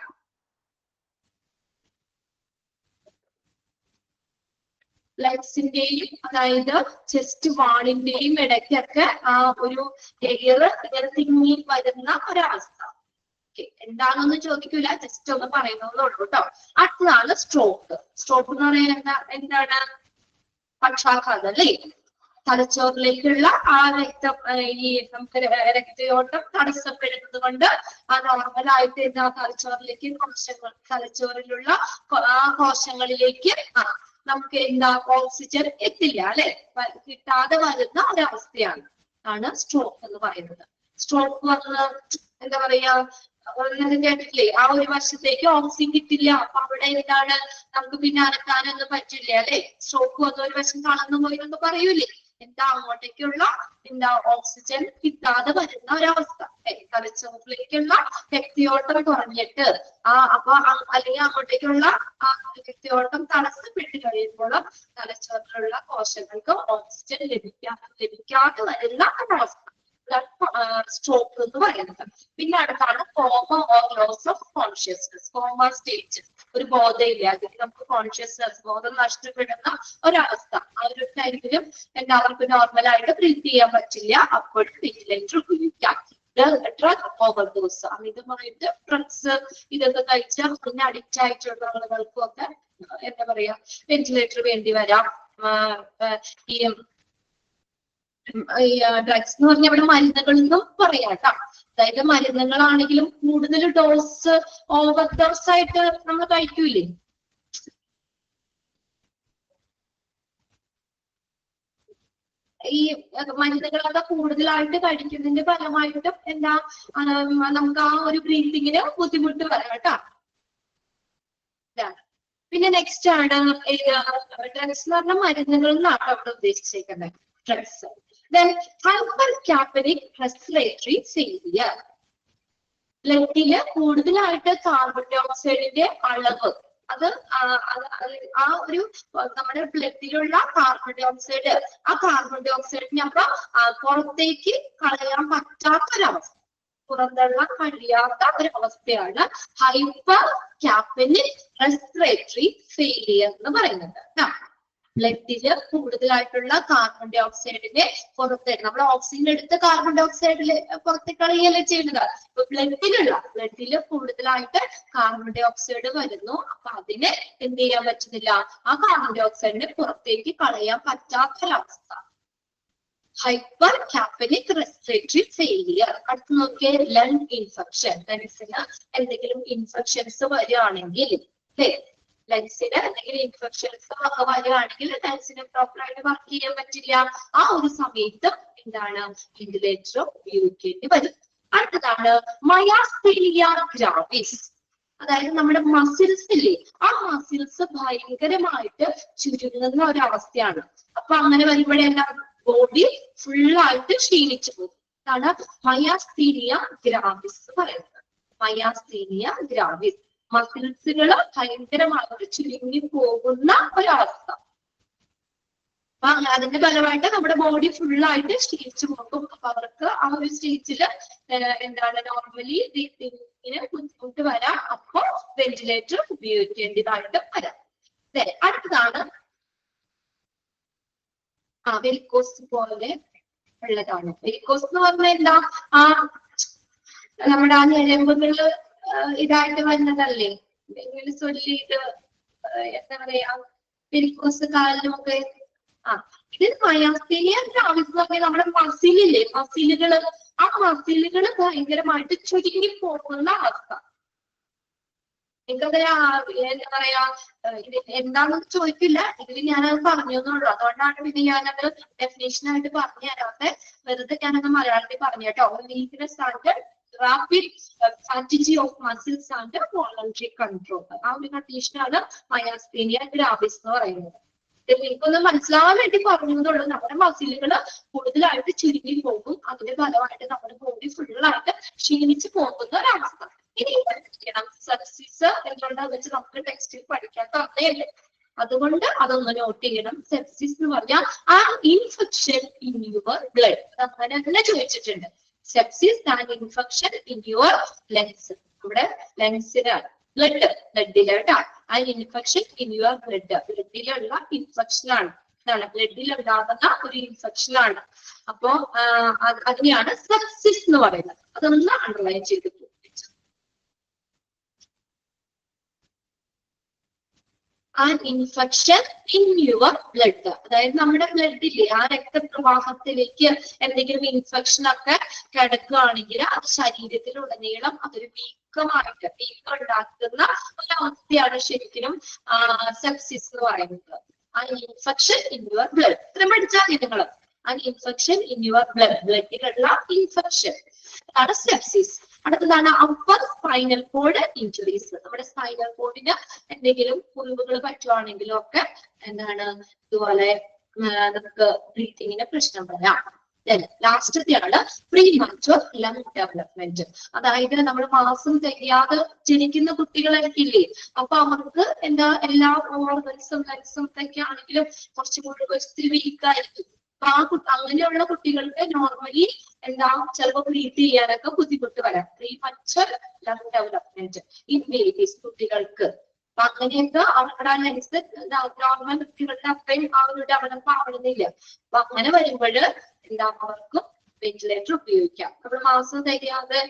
ലെൻസിന്റെയും അതായത് ചെസ്റ്റ് വാളിന്റെയും ഇടയ്ക്കൊക്കെ ആ ഒരു എയർ ഇങ്ങനെ തിങ്ങി വരുന്ന ഒരവസ്ഥ. എന്താണെന്ന് ചോദിക്കൂല, ജസ്റ്റ് ഒന്ന് പറയുന്നതേ ഉള്ളൂ കേട്ടോ. അടുത്തതാണ് സ്ട്രോക്ക്. സ്ട്രോക്ക് എന്ന് പറയുന്നത് എന്താണ്, പക്ഷാഘാതം അല്ലേ. തലച്ചോറിലേക്കുള്ള ആ രക്തം, ഈ നമുക്ക് രക്തയോട്ടം തടസ്സപ്പെടുന്നത് കൊണ്ട് ആ നോർമലായിട്ട് എന്താ തലച്ചോറിലേക്ക് തലച്ചോറിലുള്ള ആ കോശങ്ങളിലേക്ക് നമുക്ക് എന്താ ഓക്സിജൻ എത്തില്ല അല്ലെ, കിട്ടാതെ വരുന്ന ഒരവസ്ഥയാണ് സ്ട്രോക്ക് എന്ന് പറയുന്നത്. സ്ട്രോക്ക് വന്ന് എന്താ പറയാ, കേട്ടില്ലേ, ആ ഒരു വശത്തേക്ക് ഓക്സിജൻ കിട്ടില്ല. അപ്പൊ അവിടെ എന്താണ്, നമുക്ക് പിന്നെ അനക്കാനൊന്നും പറ്റില്ല അല്ലെ. സ്ട്രോക്ക് വന്ന ഒരു വശം തളർന്നു പോയി എന്ന് പറയൂലേ. എന്താ അങ്ങോട്ടേക്കുള്ള ഓക്സിജൻ കിട്ടാതെ വരുന്ന ഒരവസ്ഥ. തലച്ചോറിലേക്കുള്ള രക്തയോട്ടം കുറഞ്ഞിട്ട് അപ്പൊ അല്ലെങ്കിൽ അങ്ങോട്ടേക്കുള്ള ആ രക്തയോട്ടം തടസ്സപ്പെട്ട് കഴിയുമ്പോൾ തലച്ചോറിലുള്ള കോശങ്ങൾക്ക് ഓക്സിജൻ ലഭിക്കാതെ വരുന്ന ഒരവസ്ഥ. സ്ട്രോക്ക് എന്ന് പറയുന്നത്. പിന്നെ അടുത്താണ് coma or loss of consciousness. Coma state, ഒരു ബോധമില്ലാതെ നമുക്ക് കോൺഷ്യസ്നസ്, ബോധം നഷ്ടപ്പെടുന്ന ഒരവസ്ഥ. ആ ഒരു ടൈമിലും എല്ലാവർക്കും നോർമലായിട്ട് ബ്രീത്ത് ചെയ്യാൻ പറ്റില്ല, അപ്പോഴും വെന്റിലേറ്റർ ഉപയോഗിക്കാം. ഡ്രഗ് ഓവർഡോസ്, അമിതമായിട്ട് ഡ്രഗ്സ് ഇതൊക്കെ കഴിച്ചാൽ അതിന് അഡിക്റ്റ് ആയിട്ടുള്ള ആളുകൾക്കും ഒക്കെ എന്താ പറയാ വെന്റിലേറ്റർ വേണ്ടി വരാം. ഈ ഡ്രഗ്സ് എന്ന് പറഞ്ഞാൽ ഇവിടെ മരുന്നുകളെന്നും പറയാം കേട്ടോ. അതായത് മരുന്നുകളാണെങ്കിലും കൂടുതൽ ഡോസ്, ഓവർ ഡോസ് ആയിട്ട് നമ്മൾ കഴിക്കൂലേ. ഈ മരുന്നുകളൊക്കെ കൂടുതലായിട്ട് കഴിക്കുന്നതിന്റെ ഫലമായിട്ടും എന്താ നമുക്ക് ആ ഒരു ബ്രീത്തിങ്ങിന് ബുദ്ധിമുട്ട് വരാം കേട്ടോ. പിന്നെ നെക്സ്റ്റ് ആണ് ഡ്രഗ്സ് എന്ന് പറഞ്ഞ മരുന്നുകൾ എന്നാണ് അവിടെ ഉദ്ദേശിച്ചേക്കുന്നത്. Drugs. Then hypercapnic respiratory failure. ബ്ലഡില് കൂടുതലായിട്ട് കാർബൺ ഡൈ ഓക്സൈഡിന്റെ അളവ്, അത് ആ ഒരു നമ്മുടെ ബ്ലഡിലുള്ള കാർബൺ ഡൈ ഓക്സൈഡ്, ആ കാർബൺ ഡൈ ഓക്സൈഡിനെ അപ്പൊ പുറത്തേക്ക് കളയാൻ പറ്റാത്തൊരവസ്ഥ, പുറന്തള്ളാൻ കഴിയാത്ത ഒരു അവസ്ഥയാണ് ഹൈപ്പർ കാപ്പനിക് റെസ്പിറേറ്ററി ഫെയിലിയർ എന്ന് പറയുന്നത്. ബ്ലഡില് കൂടുതലായിട്ടുള്ള കാർബൺ ഡൈ ഓക്സൈഡിനെ പുറത്തേക്ക്, നമ്മൾ ഓക്സിജൻ എടുത്ത് കാർബൺ ഡൈ ഓക്സൈഡില് പുറത്തേക്ക് കളയല്ലേ ചെയ്യുന്നത്. ഇപ്പൊ ബ്ലഡില് കൂടുതലായിട്ട് കാർബൺ ഡൈ ഓക്സൈഡ് വരുന്നു. അപ്പൊ അതിനെ എന്ത് ചെയ്യാൻ പറ്റുന്നില്ല, ആ കാർബൺ ഡൈ ഓക്സൈഡിനെ പുറത്തേക്ക് കളയാൻ പറ്റാത്തൊരവസ്ഥ, ഹൈപ്പർ കാപ്പനിക് റെസ്പിറേറ്ററി ഫെയിലിയർ. അടുത്ത് നോക്കിയ ലങ് ഇൻഫെക്ഷൻ. ലങ്സിന് എന്തെങ്കിലും ഇൻഫെക്ഷൻസ് വരികയാണെങ്കിൽ, ലങ്സിന് എന്തെങ്കിലും ഇൻഫെക്ഷൻസ് വരികയാണെങ്കിൽ ലങ്സിന് പ്രോപ്പറായിട്ട് വർക്ക് ചെയ്യാൻ പറ്റില്ല. ആ ഒരു സമയത്ത് എന്താണ് വെന്റിലേറ്റർ ഉപയോഗിക്കേണ്ടി വരും. അടുത്തതാണ് മയാസ്തീനിയ ഗ്രാവിസ്. അതായത് നമ്മുടെ മസിൽസ് ഇല്ലേ, ആ മസിൽസ് ഭയങ്കരമായിട്ട് ചുരുങ്ങുന്ന ഒരവസ്ഥയാണ്. അപ്പൊ അങ്ങനെ വരുമ്പോഴെല്ലാം ബോഡി ഫുള്ളായിട്ട് ക്ഷീണിച്ചു പോകും. അതാണ് മയാസ്തീനിയ ഗ്രാവിസ് പറയുന്നത്. മയാസ്തീനിയ ഗ്രാവിസ്, മസിൽസുകൾ ഭയങ്കരമായിട്ട് ചുരുങ്ങി പോകുന്ന ഒരവസ്ഥ. അപ്പൊ അതിന്റെ ഫലമായിട്ട് നമ്മുടെ ബോഡി ഫുള്ളായിട്ട് ക്ഷീണിച്ചു പോകും. അപ്പൊ അവർക്ക് ആ ഒരു സ്റ്റേജിൽ എന്താണ് നോർമലി ബ്രീത്തിങ്ങിന് ബുദ്ധിമുട്ട് വരാം. അപ്പൊ വെന്റിലേറ്റർ ഉപയോഗിക്കേണ്ടതായിട്ട് വരാം. അടുത്തതാണ് വെരിക്കോസ് പോലെ ഉള്ളതാണ്. വെരിക്കോസ് എന്ന് പറഞ്ഞാൽ എന്താ, നമ്മുടെ ആ ഞരമ്പുകള് ഇതായിട്ട് വരുന്നതല്ലേ, ഇങ്ങനെ ചൊല്ലിയിട്ട് എന്താ പറയാ വെരിക്കോസ് കാലിലുമൊക്കെ. ഇത് മയാസ്തീനിയ ഗ്രാവിസ് എന്ന് പറഞ്ഞാൽ നമ്മുടെ മസിലില്ലേ, മസിലുകള്, ആ മസിലുകള് ഭയങ്കരമായിട്ട് ചുരുങ്ങി പോകുന്ന അവസ്ഥ. എനിക്കത് എന്താ പറയാ എന്താണെന്ന് ചോദിക്കില്ല, ഇതിൽ ഞാനത് പറഞ്ഞെന്നുള്ളൂ. അതുകൊണ്ടാണ് പിന്നെ ഞാനത് ഡെഫിനേഷനായിട്ട് പറഞ്ഞു തരാത്തെ. വെറുതെ ഞാനത് മലയാളത്തിൽ പറഞ്ഞു കേട്ടോ. Weakness and rapid fatigue of muscles and voluntary control, ആ ഒരു കണ്ടീഷനാണ് മയാസ്തീനിയ ഗ്രാവിസ് എന്ന് പറയുന്നത്. എനിക്കൊന്ന് മനസ്സിലാവാൻ വേണ്ടി പറഞ്ഞതുള്ളൂ. നമ്മുടെ മസിലുകൾ കൂടുതലായിട്ട് ചുരുങ്ങി പോകും. അതിന്റെ ഫലമായിട്ട് നമ്മുടെ ബോഡി ഫുള്ളായിട്ട് ക്ഷീണിച്ചു പോകുന്ന ഒരവസ്ഥ. ഇനി പഠിക്കണം സെപ്സിസ് എന്തുകൊണ്ടാന്ന് വെച്ച് നമുക്ക് ടെക്സ്റ്റിൽ പഠിക്കാത്ത അറിയല്ലേ, അതുകൊണ്ട് അതൊന്ന് നോട്ട് ചെയ്യണം. സെപ്സിസ് എന്ന് പറഞ്ഞാൽ ആ ഇൻഫെക്ഷൻ ഇൻ യുവർ ബ്ലഡ്, അങ്ങനെ തന്നെ ചോദിച്ചിട്ടുണ്ട്. Sepsis and infection in your lungs, നമ്മുടെ ലങ്സിലാണ്, ബ്ലഡില് കേട്ടോ. ആ ഇൻഫെക്ഷൻ ഇൻ യുവർ ബ്ലഡിലുള്ള ഇൻഫെക്ഷൻ ആണ്, ഇതാണ് ബ്ലഡിൽ ഉണ്ടാകുന്ന ഒരു ഇൻഫെക്ഷൻ ആണ്. അപ്പോ അതിനെയാണ് സെപ്സിസ് എന്ന് പറയുന്നത്. അതൊന്ന് അണ്ടർലൈൻ ചെയ്ത് an infection in your blood, അതായത് നമ്മുടെ ബ്ലഡിലെ ആ രക്തപ്രവാഹത്തിലേക്ക് എന്തെങ്കിലും ഇൻഫെക്ഷൻ ഒക്കെ കിടക്കുകയാണെങ്കിൽ അത് ശരീരത്തിലുടനീളം അതൊരു വീക്കം ഉണ്ടാക്കുന്ന ഒരവസ്ഥയാണ് ശരിക്കും സെപ്സിസ് എന്ന് പറയുന്നത്. ആ ഇൻഫെക്ഷൻ ഇൻ യുവർ ബ്ലഡ്, ഇത്രയും പഠിച്ചാൽ മതി നിങ്ങൾ. ആ ഇൻഫെക്ഷൻ ഇൻ യുവർ ബ്ലഡിലുള്ള ഇൻഫെക്ഷൻ ആണ് സെപ്സിസ്. അടുത്തതാണ് അപ്പർ സ്പൈനൽ കോഡ് ഇഞ്ചുറീസ്. നമ്മുടെ സ്പൈനൽ കോഡിന് എന്തെങ്കിലും മുറിവുകൾ പറ്റുവാണെങ്കിലും ഒക്കെ എന്താണ് ഇതുപോലെ നമുക്ക് ബ്രീത്തിങ്ങിന് പ്രശ്നം വരാം. ലാസ്റ്റത്തെയാണ് പ്രീമാച്ചുവർ ലങ് ഡെവലപ്മെന്റ്. അതായത് നമ്മൾ മാസം തികയാതെ ജനിക്കുന്ന കുട്ടികളൊക്കെ ഇല്ലേ, അപ്പൊ അവർക്ക് എന്താ എല്ലാ ഓർഗൻസും ലങ്സും ഒക്കെ ആണെങ്കിലും കുറച്ചുകൂടി ഒത്തിരി വീക്കായിരിക്കും. അപ്പൊ അങ്ങനെയുള്ള കുട്ടികൾക്ക് നോർമലി എന്താ ചിലപ്പോൾ ബ്രീത്ത് ചെയ്യാനൊക്കെ ബുദ്ധിമുട്ട് വരാം. Premature lung development in babies കുട്ടികൾക്ക്. അപ്പൊ അങ്ങനെയൊക്കെ അവരുടെ ലങ്സ് നോർമൽ കുട്ടികളുടെ അത്രയും ആ ഒരു ഡെവലപ്പ് ആവണമെന്നില്ല. അപ്പൊ അങ്ങനെ വരുമ്പോൾ എന്താ അവർക്കും വെന്റിലേറ്റർ ഉപയോഗിക്കാം. നമ്മൾ മാസം തികയാതെ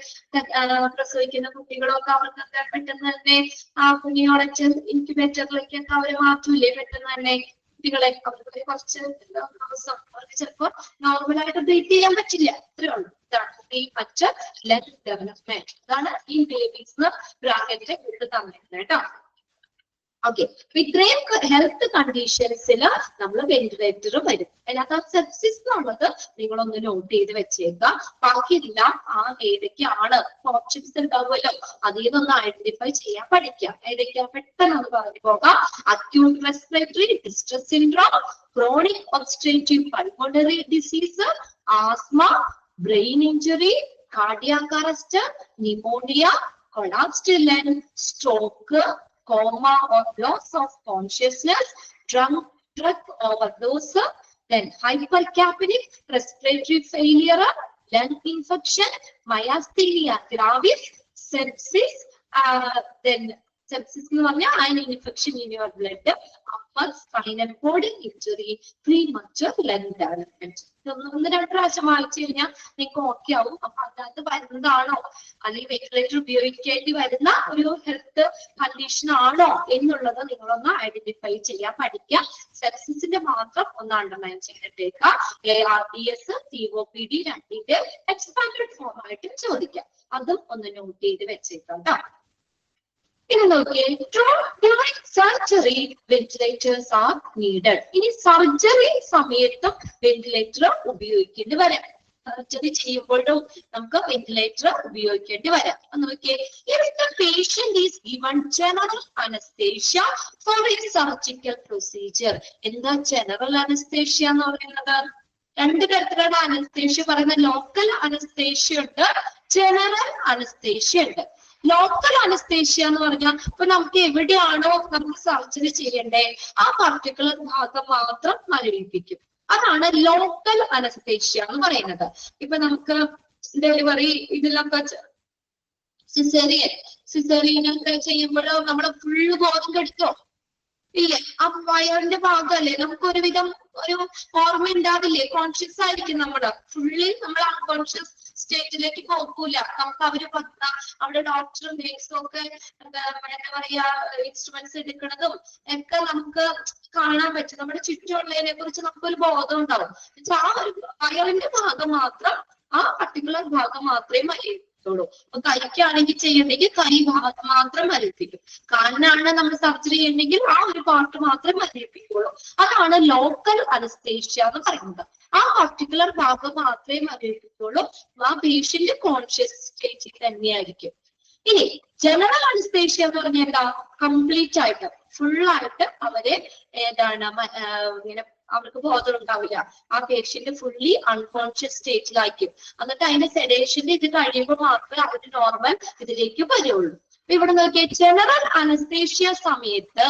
പ്രസവിക്കുന്ന കുട്ടികളൊക്കെ അവർക്ക് പെട്ടെന്ന് തന്നെ ആ കുഞ്ഞിയോടച്ച് ഇൻക്യുബേറ്ററിലേക്കൊക്കെ അവര് മാറ്റൂലേ പെട്ടെന്ന് തന്നെ കുട്ടികളെ. അവർക്ക് കുറച്ച് ദിവസം അവർക്ക് ചിലപ്പോൾ നോർമലായിട്ട് ബ്രീത്ത് ചെയ്യാൻ പറ്റില്ല. അത്രേ ഉള്ളൂ. ഇതാണ് പ്രീമച്വർ ലങ് ഡെവലപ്മെന്റ്. അതാണ് ഈ ബേബീസ് ബ്രാക്കറ്റിൽ ഇത് തന്നിരുന്നത് കേട്ടോ. ഓക്കെ, ഇത്രയും ഹെൽത്ത് കണ്ടീഷൻസിൽ നമ്മൾ വെന്റിലേറ്റർ വരും. അതിനകത്ത് ആ സെപ്സിസ് എന്നുള്ളത് നിങ്ങളൊന്ന് നോട്ട് ചെയ്ത് വെച്ചേക്കുക. ബാക്കിയെല്ലാം ആ ഏതൊക്കെയാണ് ഓപ്ഷൻസ് ഉണ്ടാവുമല്ലോ, അതിൽ നിന്നൊന്ന് ഐഡന്റിഫൈ ചെയ്യാൻ പഠിക്കാം. ഏതൊക്കെയാ പെട്ടെന്ന് ഒന്ന് പറഞ്ഞു പോകാം. Acute respiratory distress syndrome, chronic obstructive pulmonary disease, asthma, brain injury, cardiac arrest, pneumonia, collapsed lung, stroke, coma or loss of consciousness, drug overdose, then hypercapnic respiratory failure, lung infection, myasthenia gravis, sepsis, then sepsis എന്ന് പറഞ്ഞാൽ iron infection in your blood, upper spinal cord injury, premature lung development. ഒന്ന് രണ്ട് പ്രാവശ്യം വായിച്ചു കഴിഞ്ഞാൽ നിങ്ങൾക്ക് okay ആവും. അപ്പൊ അതിനകത്ത് വരുന്നതാണോ അല്ലെങ്കിൽ വെന്റിലേറ്റർ ഉപയോഗിക്കേണ്ടി വരുന്ന ഒരു ഹെൽത്ത് കണ്ടീഷൻ ആണോ എന്നുള്ളത് നിങ്ങളൊന്ന് ഐഡന്റിഫൈ ചെയ്യാൻ പഠിക്കുക. സെപ്സിസിന്റെ മാത്രം ഒന്ന് അണ്ടർലൈൻ ചെയ്തിട്ടേക്കുക. ARDS, COPD രണ്ടിന്റെ എക്സ്പാൻഡഡ് ഫോം ആയിട്ട് ചോദിക്കാം. അതും ഒന്ന് നോട്ട് ചെയ്ത് വെച്ചേക്കാം കേട്ടോ. ഇനി നോക്കിയേ, during surgery ventilators are needed. ഇനി സർജറി സമയത്തും വെന്റിലേറ്റർ ഉപയോഗിക്കേണ്ടി വരാം. സർജറി ചെയ്യുമ്പോഴും നമുക്ക് വെന്റിലേറ്റർ ഉപയോഗിക്കേണ്ടി വരാം. നോക്കിയേ, if the patient is given general anesthesia for a surgical procedure. എന്താ ജനറൽ അനസ്തേഷ്യ എന്ന് പറയുന്നത്? രണ്ട് തരത്തിലുള്ള അനസ്തേഷ്യ പറയുന്ന ലോക്കൽ അനസ്തേഷ്യ ഉണ്ട്, ജനറൽ അനസ്തേഷ്യ ഉണ്ട്. ലോക്കൽ അനസ്തേഷ്യ എന്ന് പറഞ്ഞാൽ ഇപ്പൊ നമുക്ക് എവിടെയാണോ നമുക്ക് സർജറി ചെയ്യണ്ടേ ആ പർട്ടിക്കുലർ ഭാഗം മാത്രം മരവിപ്പിക്കും. അതാണ് ലോക്കൽ അനസ്തേഷ്യ എന്ന് പറയുന്നത്. ഇപ്പൊ നമുക്ക് ഡെലിവറി ഇതിലൊക്കെ സിസേറിയനൊക്കെ ചെയ്യുമ്പോഴോ നമ്മുടെ ഫുള്ള് ബോധം കെടുത്തോ ഇല്ലേ? ആ വയറിന്റെ ഭാഗമല്ലേ നമുക്ക് ഒരുവിധം ഒരു ഓർമ്മ ഉണ്ടാവില്ലേ? കോൺഷ്യസ് ആയിരിക്കും നമ്മുടെ ഫുള്ളി, നമ്മൾ അൺകോൺഷ്യസ് സ്റ്റേറ്റിലേക്ക് പോകൂല. നമുക്ക് അവര് അവിടെ ഡോക്ടറും നേഴ്സും ഒക്കെ എന്താ പറയാ ഇൻസ്ട്രുമെന്റ്സ് എടുക്കുന്നതും ഒക്കെ നമുക്ക് കാണാൻ പറ്റും. നമ്മുടെ ചുറ്റുമുള്ളതിനെ കുറിച്ച് നമുക്കൊരു ബോധം ഉണ്ടാവും. ആ ഒരു വയറിന്റെ ഭാഗം മാത്രം, ആ പർട്ടിക്കുലർ ഭാഗം മാത്രമേ മരവിപ്പിക്കുള്ളൂ. അപ്പൊ കൈക്കാണെങ്കിൽ ചെയ്യണമെങ്കിൽ കൈ ഭാഗം മാത്രം മരവിപ്പിക്കും. കാലിനാണ് നമ്മൾ സർജറി ചെയ്യണമെങ്കിൽ ആ ഒരു പാർട്ട് മാത്രമേ മരവിപ്പിക്കുള്ളൂ. അതാണ് ലോക്കൽ അനസ്തേഷ്യ എന്ന് പറയുന്നത്. ആ പർട്ടിക്കുലർ ഭാഗം മാത്രമേ മരവിപ്പിക്കുള്ളൂ. ആ പേഷ്യന്റ് കോൺഷ്യസ് സ്റ്റേറ്റിൽ തന്നെയായിരിക്കും. ഇനി ജനറൽ അനസ്തേഷ്യ എന്ന് പറഞ്ഞാൽ എന്താ? കംപ്ലീറ്റ് ആയിട്ട് ഫുള്ളായിട്ട് അവരെ ഏതാണ് ഇങ്ങനെ അവർക്ക് ബോധം ഉണ്ടാവില്ല. ആ പേഷ്യന്റ് ഫുള്ളി അൺകോൺഷ്യസ് സ്റ്റേറ്റിലായിരിക്കും. എന്നിട്ട് അതിന്റെ സെഡേഷന്റെ ഇത് കഴിയുമ്പോൾ മാത്രമേ അവര് നോർമൽ ഇതിലേക്ക് വരുള്ളൂ. ഇവിടെ നോക്കിയ ജനറൽ അനസ്തേഷ്യ സമയത്ത്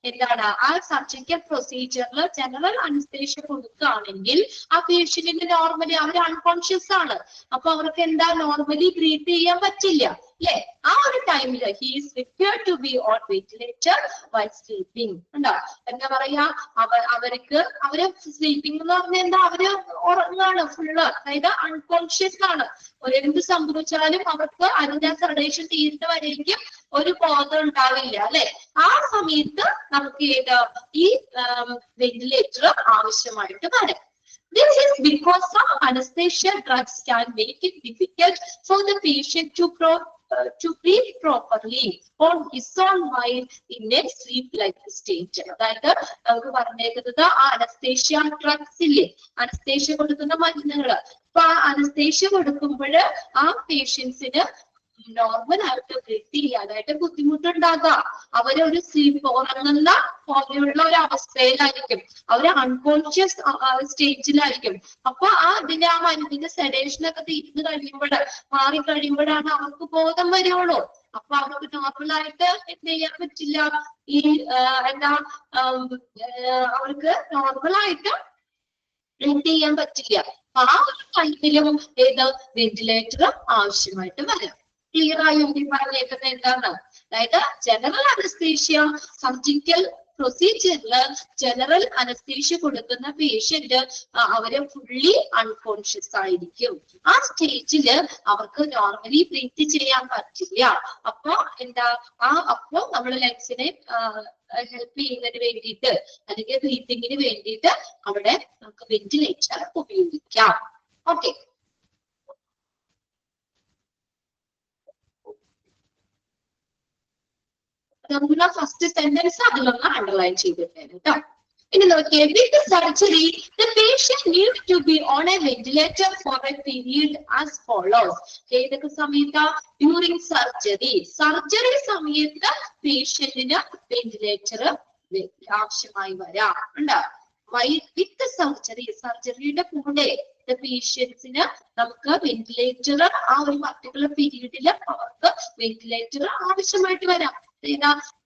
എന്താണ് ആ സർജിക്കൽ പ്രൊസീജിയറിൽ ജനറൽ അനസ്തേഷ്യ കൊടുക്കുകയാണെങ്കിൽ ആ പേഷ്യന്റിന്റെ നോർമലി അവർ അൺകോൺഷ്യസ് ആണ്. അപ്പൊ അവർക്ക് എന്താ നോർമലി ബ്രീത്ത് ചെയ്യാൻ പറ്റില്ല അല്ലെ? ആ ഒരു ടൈമില് he is required to be on ventilator while sleeping. ഉണ്ടോ? എന്താ പറയാ, അവർക്ക് അവര് സ്ലീപ്പിംഗ് എന്ന് പറഞ്ഞാൽ എന്താ? അവര് ഉറങ്ങാണ് ഫുള്ള്, അതായത് അൺകോൺഷ്യസ് ആണ്. എന്ത് സംഭവിച്ചാലും അവർക്ക് അതിന്റെ സെഡേഷൻ തീരുന്ന വരേക്കും ഒരു ബോധം ഉണ്ടാവില്ല അല്ലെ? ആ സമയത്ത് നമുക്ക് ഈ വെന്റിലേറ്റർ ആവശ്യമായിട്ട് വരും. This is because some anesthesia drugs can make it difficult for the patient to breathe properly on his own while in a sleep-like state. അതായത് നമുക്ക് പറഞ്ഞേക്കുന്നത് ആ അനസ്തേഷ്യ ഡ്രഗ്സ് ഇല്ലേ, അനസ്തേഷ്യ കൊടുക്കുന്ന മരുന്നുകള്. അപ്പൊ ആ അനസ്തേഷ്യ കൊടുക്കുമ്പോൾ ആ പേഷ്യൻസിന് നോർമൽ ആയിട്ട് ബ്രീത്ത് ചെയ്യാനായിട്ട് ബുദ്ധിമുട്ടുണ്ടാകാം. അവരൊരു സ്ലീപ്പ് ഉറങ്ങുന്ന പോലെയുള്ള ഒരു അവസ്ഥയിലായിരിക്കും, അവര് അൺകോൺഷ്യസ് സ്റ്റേജിലായിരിക്കും. അപ്പൊ അതിന്റെ ആ മരുന്നിന്റെ സെഡേഷനൊക്കെ തീർന്നു കഴിയുമ്പോൾ മാറി കഴിയുമ്പോഴാണ് അവർക്ക് ബോധം വരുള്ളൂ. അപ്പൊ അവർക്ക് നോർമലായിട്ട് എന്ത് ചെയ്യാൻ പറ്റില്ല, ഈ എന്താ അവർക്ക് നോർമലായിട്ട് ബ്രീത്ത് ചെയ്യാൻ പറ്റില്ല. ആ ഒരു ടൈമിലും ഏത് വെന്റിലേറ്റർ ആവശ്യമായിട്ട് വരാം. ക്ലിയർ ആയോ ഈ പറഞ്ഞേക്കുന്നത് എന്താണ്? അതായത് ജനറൽ അനസ്തീഷ്യ സർജിക്കൽ പ്രൊസീജിയറില് ജനറൽ അനസ്തീഷ്യ കൊടുക്കുന്ന പേഷ്യന്റ് അവര് ഫുള്ളി അൺകോൺഷ്യസ് ആയിരിക്കും. ആ സ്റ്റേജില് അവർക്ക് നോർമലി ബ്രീത്ത് ചെയ്യാൻ പറ്റില്ല. അപ്പൊ എന്താ അപ്പൊ നമ്മൾ ലങ്സിനെ ഹെൽപ്പ് ചെയ്യുന്നതിന് വേണ്ടിയിട്ട് അല്ലെങ്കിൽ ബ്രീത്തിങ്ങിന് വേണ്ടിയിട്ട് അവിടെ നമുക്ക് വെന്റിലേറ്റർ ഉപയോഗിക്കാം. ഓക്കെ, നമ്മുടെ ഫസ്റ്റ് സെന്റൻസ് അതിലൊന്ന് അണ്ടർലൈൻ ചെയ്തിട്ടുണ്ട് കേട്ടോ. ഇനി നോക്കിയേ, വിത്ത് surgery the patient need to be on a ventilator for a period as follows. ഏതൊക്കെ സമയത്ത്? During surgery. സർജറി സമയത്ത് പേഷ്യന്റിന് വെന്റിലേറ്റർ ആവശ്യമായി വരാം. ഉണ്ടോ? വിത്ത് സർജറി, സർജറിയുടെ കൂടെ പേഷ്യൻസിന് നമുക്ക് വെന്റിലേറ്റർ ആ ഒരു പർട്ടിക്കുലർ പീരീഡിൽ അവർക്ക് വെന്റിലേറ്റർ ആവശ്യമായിട്ട് വരാം.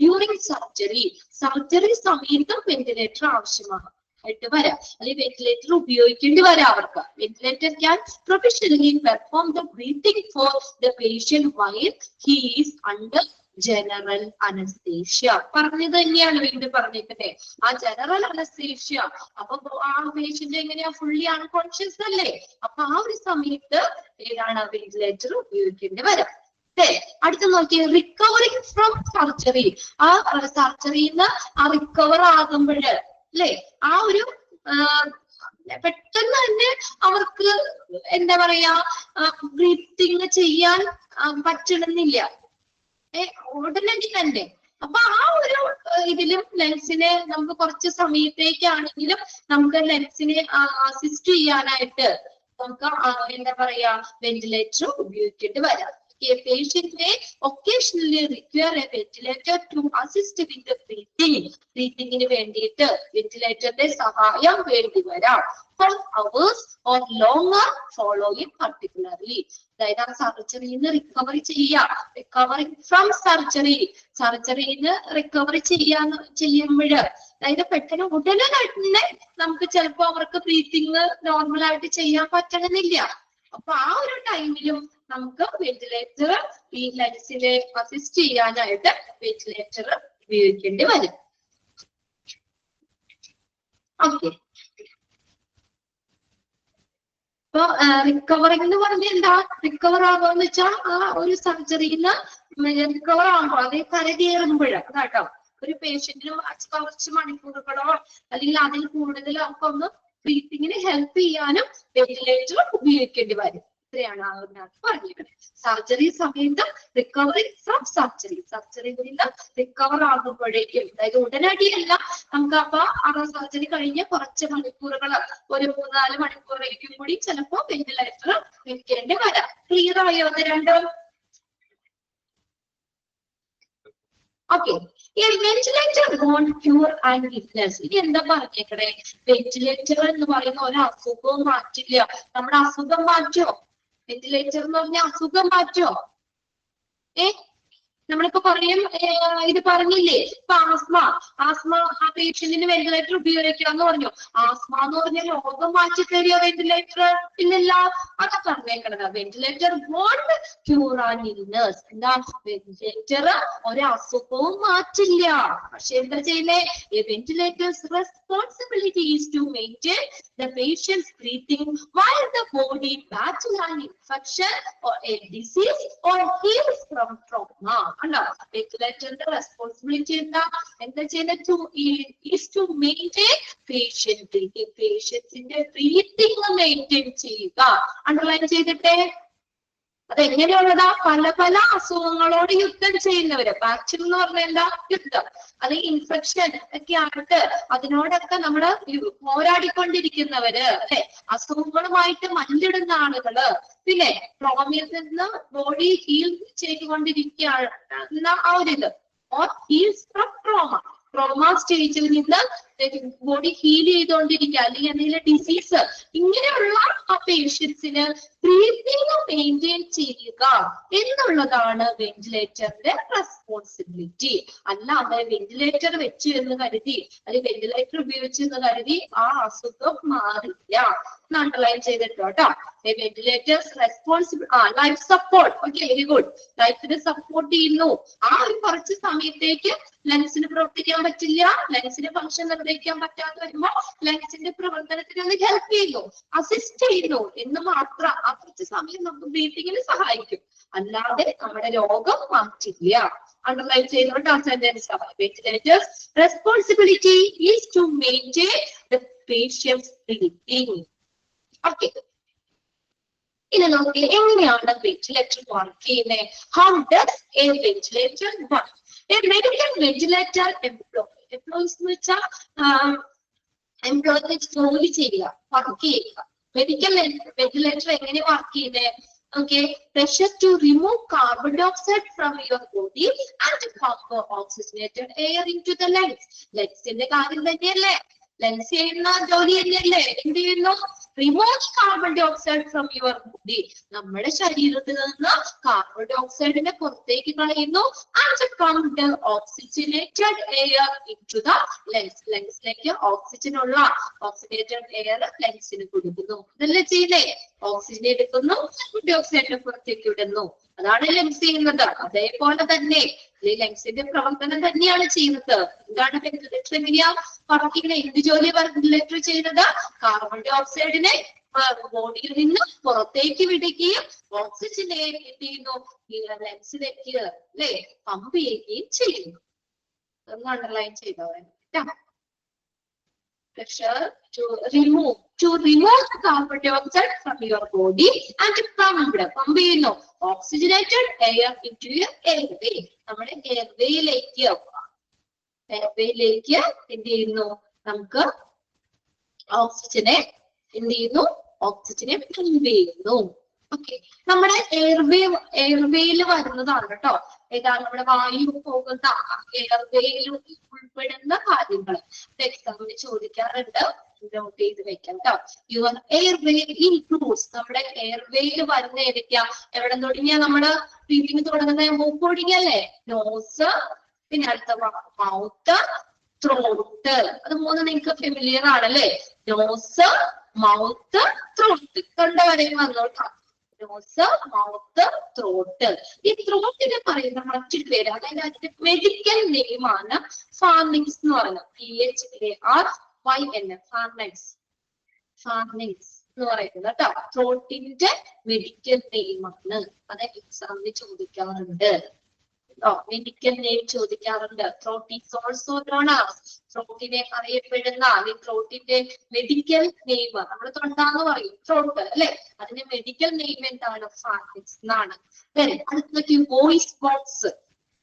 ഡ്യൂറിങ് സർജറി, സർജറി സമയത്തും വെന്റിലേറ്റർ ആവശ്യമായിട്ട് വരാം, അല്ലെങ്കിൽ വെന്റിലേറ്റർ ഉപയോഗിക്കേണ്ടി വരാം അവർക്ക്. Ventilator can professionally perform the breathing for the patient while he is under general anaesthesia. പറഞ്ഞത് തന്നെയാണ് വീണ്ടും പറഞ്ഞേക്കട്ടെ. ആ ജനറൽ അനസ്തേഷ്യ അപ്പൊ ആ പേഷ്യന്റ് എങ്ങനെയാ? ഫുള്ളി അൺകോൺഷ്യസ് അല്ലേ? അപ്പൊ ആ ഒരു സമയത്ത് ഏതാണ് വെന്റിലേറ്റർ ഉപയോഗിക്കേണ്ടി വരാം. അടുത്ത നോക്കിയേ, റിക്കവറിങ് ഫ്രം സർജറി. ആ സർജറിന്ന് റിക്കവർ ആകുമ്പോഴ് അല്ലെ ആ ഒരു പെട്ടെന്ന് തന്നെ അവർക്ക് എന്താ പറയാ ബ്രീത്തിങ് ചെയ്യാൻ പറ്റണമെന്നില്ല, ഉടനടി തന്നെ. അപ്പൊ ആ ഒരു ഇതിലും ലെൻസിനെ നമുക്ക് കുറച്ച് സമയത്തേക്കാണെങ്കിലും നമുക്ക് ലെൻസിനെ അസിസ്റ്റ് ചെയ്യാനായിട്ട് നമുക്ക് എന്താ പറയാ വെന്റിലേറ്റർ ഉപയോഗിക്കേണ്ടി വരാം. A patient may occasionally require a ventilator to assist with the breathing. ബ്രീത്തിങ്ങിന് വേണ്ടിയിട്ട് വെന്റിലേറ്ററിന്റെ സഹായം വേണ്ടി വരാം. For hours or longer following particularly. അതായത് ആ സർജറിന്ന് റിക്കവറി ചെയ്യാം. റിക്കവറിങ് ഫ്രം സർജറി, സർജറിന്ന് റിക്കവറി ചെയ്യുമ്പോഴ് അതായത് പെട്ടെന്ന് ഉടനെ തന്നെ നമുക്ക് ചിലപ്പോ അവർക്ക് ബ്രീത്തിങ് നോർമലായിട്ട് ചെയ്യാൻ പറ്റണമെന്നില്ല. അപ്പൊ ആ ഒരു ടൈമിലും നമുക്ക് വെന്റിലേറ്റർ ഈ ലെൻസിനെ അസിസ്റ്റ് ചെയ്യാനായിട്ട് വെന്റിലേറ്റർ ഉപയോഗിക്കേണ്ടി വരും. ഓക്കെ, അപ്പൊ റിക്കവറിംഗ് എന്ന് പറഞ്ഞാൽ എന്താ? റിക്കവർ ആകുമെന്ന് വെച്ചാൽ ആ ഒരു സർജറിന്ന് റിക്കവർ ആകുമ്പോൾ അത് കരകയറുമ്പോഴാണ് കേട്ടോ. ഒരു പേഷ്യന്റിന് കുറച്ച് മണിക്കൂറുകളോ അല്ലെങ്കിൽ അതിൽ കൂടുതലോ ഒക്കെ ഒന്ന് ബ്രീത്തിങ്ങിന് ഹെൽപ്പ് ചെയ്യാനും വെന്റിലേറ്റർ ഉപയോഗിക്കേണ്ടി വരും. ഇത്രയാണ് അതിനകത്ത് പറഞ്ഞിരിക്കുന്നത്. സർജറി സമയത്ത് റിക്കവറി ഫ്രം സർജറി, സർജറിയിൽ നിന്ന് റിക്കവർ ആകുമ്പോഴേക്കും, അതായത് ഉടനടിയല്ല, നമുക്ക് അപ്പൊ ആ സർജറി കഴിഞ്ഞ് കുറച്ച് മണിക്കൂറുകൾ, ഒരു 3-4 മണിക്കൂറേക്കും കൂടി ചിലപ്പോ വെന്റിലേറ്റർ വെക്കേണ്ടി വരാം. ക്ലിയർ ആയോ അത് രണ്ടും? Okay, ventilator won't cure and illness. ഇനി എന്താ പറഞ്ഞേക്കണേ? വെന്റിലേറ്റർ എന്ന് പറയുന്ന ഒരു അസുഖവും മാറ്റില്ല. നമ്മുടെ അസുഖം മാറ്റോ? വെന്റിലേറ്റർ എന്ന് പറഞ്ഞ അസുഖം മാറ്റോ? നമ്മളിപ്പോ പറയും ഇത് പറഞ്ഞില്ലേ, ഇപ്പൊ ആസ്മ ആ പേഷ്യന്റിന് വെന്റിലേറ്റർ ഉപയോഗിക്കാന്ന് പറഞ്ഞു. ആസ്മ എന്ന് പറഞ്ഞ രോഗം മാറ്റി തരുമോ വെന്റിലേറ്റർ? ഇല്ലല്ല. അതാ പറഞ്ഞേക്കണത്. Ventilator won't cure and illness. എന്താ? വെന്റിലേറ്റർ ഒരു അസുഖവും മാറ്റില്ല. പക്ഷെ എന്താ ചെയ്യുന്നേ? Ventilator's responsibility is to maintain the patient's breathing while the body battle an infection or a disease or heals from trauma. അല്ല, വെന്റിലേറ്ററിന്റെ റെസ്പോൺസിബിലിറ്റി എന്താ ചെയ്യുന്നത്? ടു മെയിൻറ്റെയിൻ പേഷ്യന്റ് ബ്രീത്തിങ്, പേഷ്യന്റിന്റെ ബ്രീത്തിങ് മെയിൻറ്റെയിൻ ചെയ്യുക. അണ്ടർലൈൻ ചെയ്തിട്ടെ. അതെങ്ങനെയുള്ളതാ? പല അസുഖങ്ങളോട് യുദ്ധം ചെയ്യുന്നവര്. വാക്സിൻ എന്ന് പറഞ്ഞാൽ എന്താ? യുദ്ധം. അത് ഇൻഫെക്ഷൻ ഒക്കെ ആയിട്ട് അതിനോടൊക്കെ നമ്മള് പോരാടിക്കൊണ്ടിരിക്കുന്നവര് അല്ലെ, അസുഖങ്ങളുമായിട്ട് മല്ലിടുന്ന ആളുകള്, പിന്നെ ട്രോമയിൽ നിന്ന് ബോഡി ഹീൽ ചെയ്തുകൊണ്ടിരിക്കുകയാണ് ആ ഒരു ഇത്. Or heals from trauma, trauma സ്റ്റേജിൽ നിന്ന് ബോഡി ഹീൽ ചെയ്തുകൊണ്ടിരിക്കുക, അല്ലെങ്കിൽ എന്തെങ്കിലും ഡിസീസ്, ഇങ്ങനെയുള്ള ആ പേഷ്യൻസിന് ബ്രീതിങ് മെയിൻറ്റെയിൻ ചെയ്യുക എന്നുള്ളതാണ് വെന്റിലേറ്ററിന്റെ റെസ്പോൺസിബിലിറ്റി. അല്ലാതെ വെന്റിലേറ്റർ വെച്ചു എന്ന് കരുതി അല്ലെങ്കിൽ വെന്റിലേറ്റർ ഉപയോഗിച്ചു എന്ന് കരുതി ആ അസുഖം മാറില്ല. അണ്ടർലൈൻ ചെയ്തിട്ടോ കേട്ടോ. Ventilators responsible life support. Okay, very good. ലൈഫിനെ സപ്പോർട്ട് ചെയ്യുന്നു. ആ ഒരു കുറച്ച് സമയത്തേക്ക് ലങ്സിന് പ്രവർത്തിക്കാൻ പറ്റില്ല, ലങ്സിന് ഫംഗ്ഷൻ നിർവഹിക്കാൻ പറ്റാതെ വരുമ്പോൾ ലങ്സിന്റെ പ്രവർത്തനത്തിന് അത് ഹെൽപ്പ് ചെയ്യുന്നു, അസിസ്റ്റ് ചെയ്യുന്നു എന്ന് മാത്രം. ആ കുറച്ച് സമയം നമുക്ക് ബ്രീത്തിങ്ങിന് സഹായിക്കും, അല്ലാതെ നമ്മുടെ രോഗം മാറ്റില്ല. അണ്ടർലൈൻ ചെയ്തുകൊണ്ട് ആ sentence ventilator's responsibility is to maintain the patient's breathing. Okay, ഇനി നോക്കി എങ്ങനെയാണ് വെന്റിലേറ്റർ വർക്ക് ചെയ്യുന്നത്? How does a ventilator work? A medical ventilator employees എന്ന് വെച്ചാൽ എംപ്ലോയി ജോലി ചെയ്യുക, വർക്ക് ചെയ്യുക. മെഡിക്കൽ വെന്റിലേറ്റർ എങ്ങനെ വർക്ക് ചെയ്യുന്നത്? Okay, pressure to remove carbon dioxide from your body and pump oxygenated air into the lungs. ലങ്സിന്റെ കാര്യം തന്നെയല്ലേ, ലങ്സ് ചെയ്യുന്ന ജോലി തന്നെയല്ലേ. എന്ത് ചെയ്യുന്നു? Remove carbon dioxide from your body. നമ്മുടെ ശരീരത്തിൽ നിന്ന് കാർബൺ ഡൈ ഓക്സൈഡിനെ പുറത്തേക്ക് കളയുന്നു. And pump oxygenated air into the lungs. ലങ്സിലേക്ക് ഓക്സിജൻ ഉള്ള ഓക്സിജനേറ്റഡ് എയർ ലങ്സിന് കൊടുക്കുന്നു. ഇതല്ലേ ചെയ്തേ? ഓക്സിജൻ എടുക്കുന്നു, കാർബൺ ഡൈ ഓക്സൈഡിനെ പുറത്തേക്ക് വിടുന്നു. അതാണ് ലങ്സ് ചെയ്യുന്നത്. അതേപോലെ തന്നെ ലങ്സിന്റെ പ്രവർത്തനം തന്നെയാണ് ചെയ്യുന്നത്. എന്താണ് വെന്റിലേറ്റർ എങ്ങനെയാ വർക്ക് ചെയ്യുന്നത്? എന്ത് ജോലി വെന്റിലേറ്റർ ചെയ്യുന്നത്? കാർബൺ ഡൈ ഓക്സൈഡിനെ ബോഡിയിൽ നിന്ന് പുറത്തേക്ക് വിടുകയും ഓക്സിജനെ എന്ത് ചെയ്യുന്നു? ലങ്സിലേക്ക് അല്ലെ പമ്പ് ചെയ്യുകയും ചെയ്യുന്നു. ഒന്ന് അണ്ടർലൈൻ ചെയ്തവൻ. Pressure to remove the carbon dioxide from your body and pump ചെയ്യുന്നു oxygenated air into your airway. നമ്മുടെ എയർവേയിലേക്ക് എന്ത് ചെയ്യുന്നു? നമുക്ക് ഓക്സിജനെ എന്ത് ചെയ്യുന്നു? ഓക്സിജനെ പമ്പ് ചെയ്യുന്നു. ഓക്കെ, നമ്മുടെ എയർവേയിൽ വരുന്നതാണ് കേട്ടോ. ഏതാണ് നമ്മുടെ വായു പോകുന്ന എയർവേയിൽ ഉൾപ്പെടുന്ന കാര്യങ്ങൾ എക്സാമിന് ചോദിക്കാറുണ്ട്. നോട്ട് ചെയ്ത് വെക്കാം കേട്ടോ. Your airway includes. നമ്മുടെ എയർവേയിൽ വരുന്ന ഏതൊക്കെയാ? എവിടെ തുടങ്ങിയാ നമ്മുടെ ബ്രീതിങ് തുടങ്ങുന്ന? മൂക്ക് തുടങ്ങിയല്ലേ? നോസ്, പിന്നെ അടുത്ത മൗത്ത്, ത്രോട്ട്. അത് മൂന്ന് നിങ്ങൾക്ക് ഫെമിലിയർ ആണല്ലേ? Nose, mouth, throat. കണ്ടവരെയും വന്നോട്ടോ. Nose, mouth, throat. ഈ ത്രോട്ടിനെ പറയുന്ന മറ്റൊരു പേര്, അതായത് അതിന്റെ മെഡിക്കൽ നെയിമാണ് ഫാർനിങ്സ് എന്ന് പറയുന്നത്. PHARYNX, ഫാർനിങ്സ് എന്ന് പറയുന്നത് കേട്ടോ. ത്രോട്ടിന്റെ മെഡിക്കൽ നെയിമാണ്. അത് എക്സാമിന് ചോദിക്കാറുണ്ട്. മെഡിക്കൽ നെയിം ചോദിക്കാറുണ്ട്. Throat is also known as. ത്രോട്ടിനെ അറിയപ്പെടുന്ന ത്രോട്ടിന്റെ മെഡിക്കൽ നെയിം നമ്മൾ തൊണ്ടാന്ന് പറയും, ത്രോട്ട് അല്ലെ. അതിന്റെ മെഡിക്കൽ നെയിം എന്താണ്? ഫാർനിക്സ് എന്നാണ്. അടുത്തേക്ക് വോയിസ് ബോക്സ്,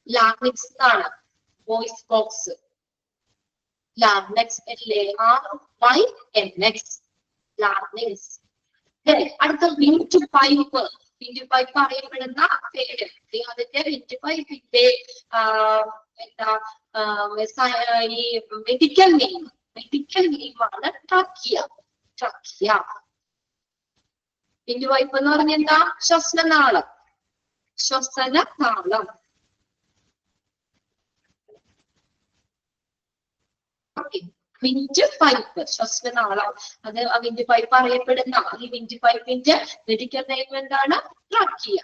ലാർനിക്സ് എന്നാണ്. Voice box, larynx, LARYNX, larynx. അടുത്ത വിൻഡ് പൈപ്പ്. വിൻഡ് പൈപ്പ് അറിയപ്പെടുന്ന പേര്, അതിന്റെ വിൻഡ് പൈപ്പിന്റെ എന്താ ഈ മെഡിക്കൽ നെയിമാണ് ട്രക്കിയ. വിൻഡ് പൈപ്പ് എന്ന് പറഞ്ഞ എന്താ? ശ്വസനനാളം. വിൻഡ് പൈപ്പ്, ശ്വസനനാളം. അത് വിൻഡ് പൈപ്പ് അറിയപ്പെടുന്ന ഈ വിൻഡ് പൈപ്പിന്റെ മെഡിക്കൽ നെയിം എന്താണ്? ട്രക്കിയ.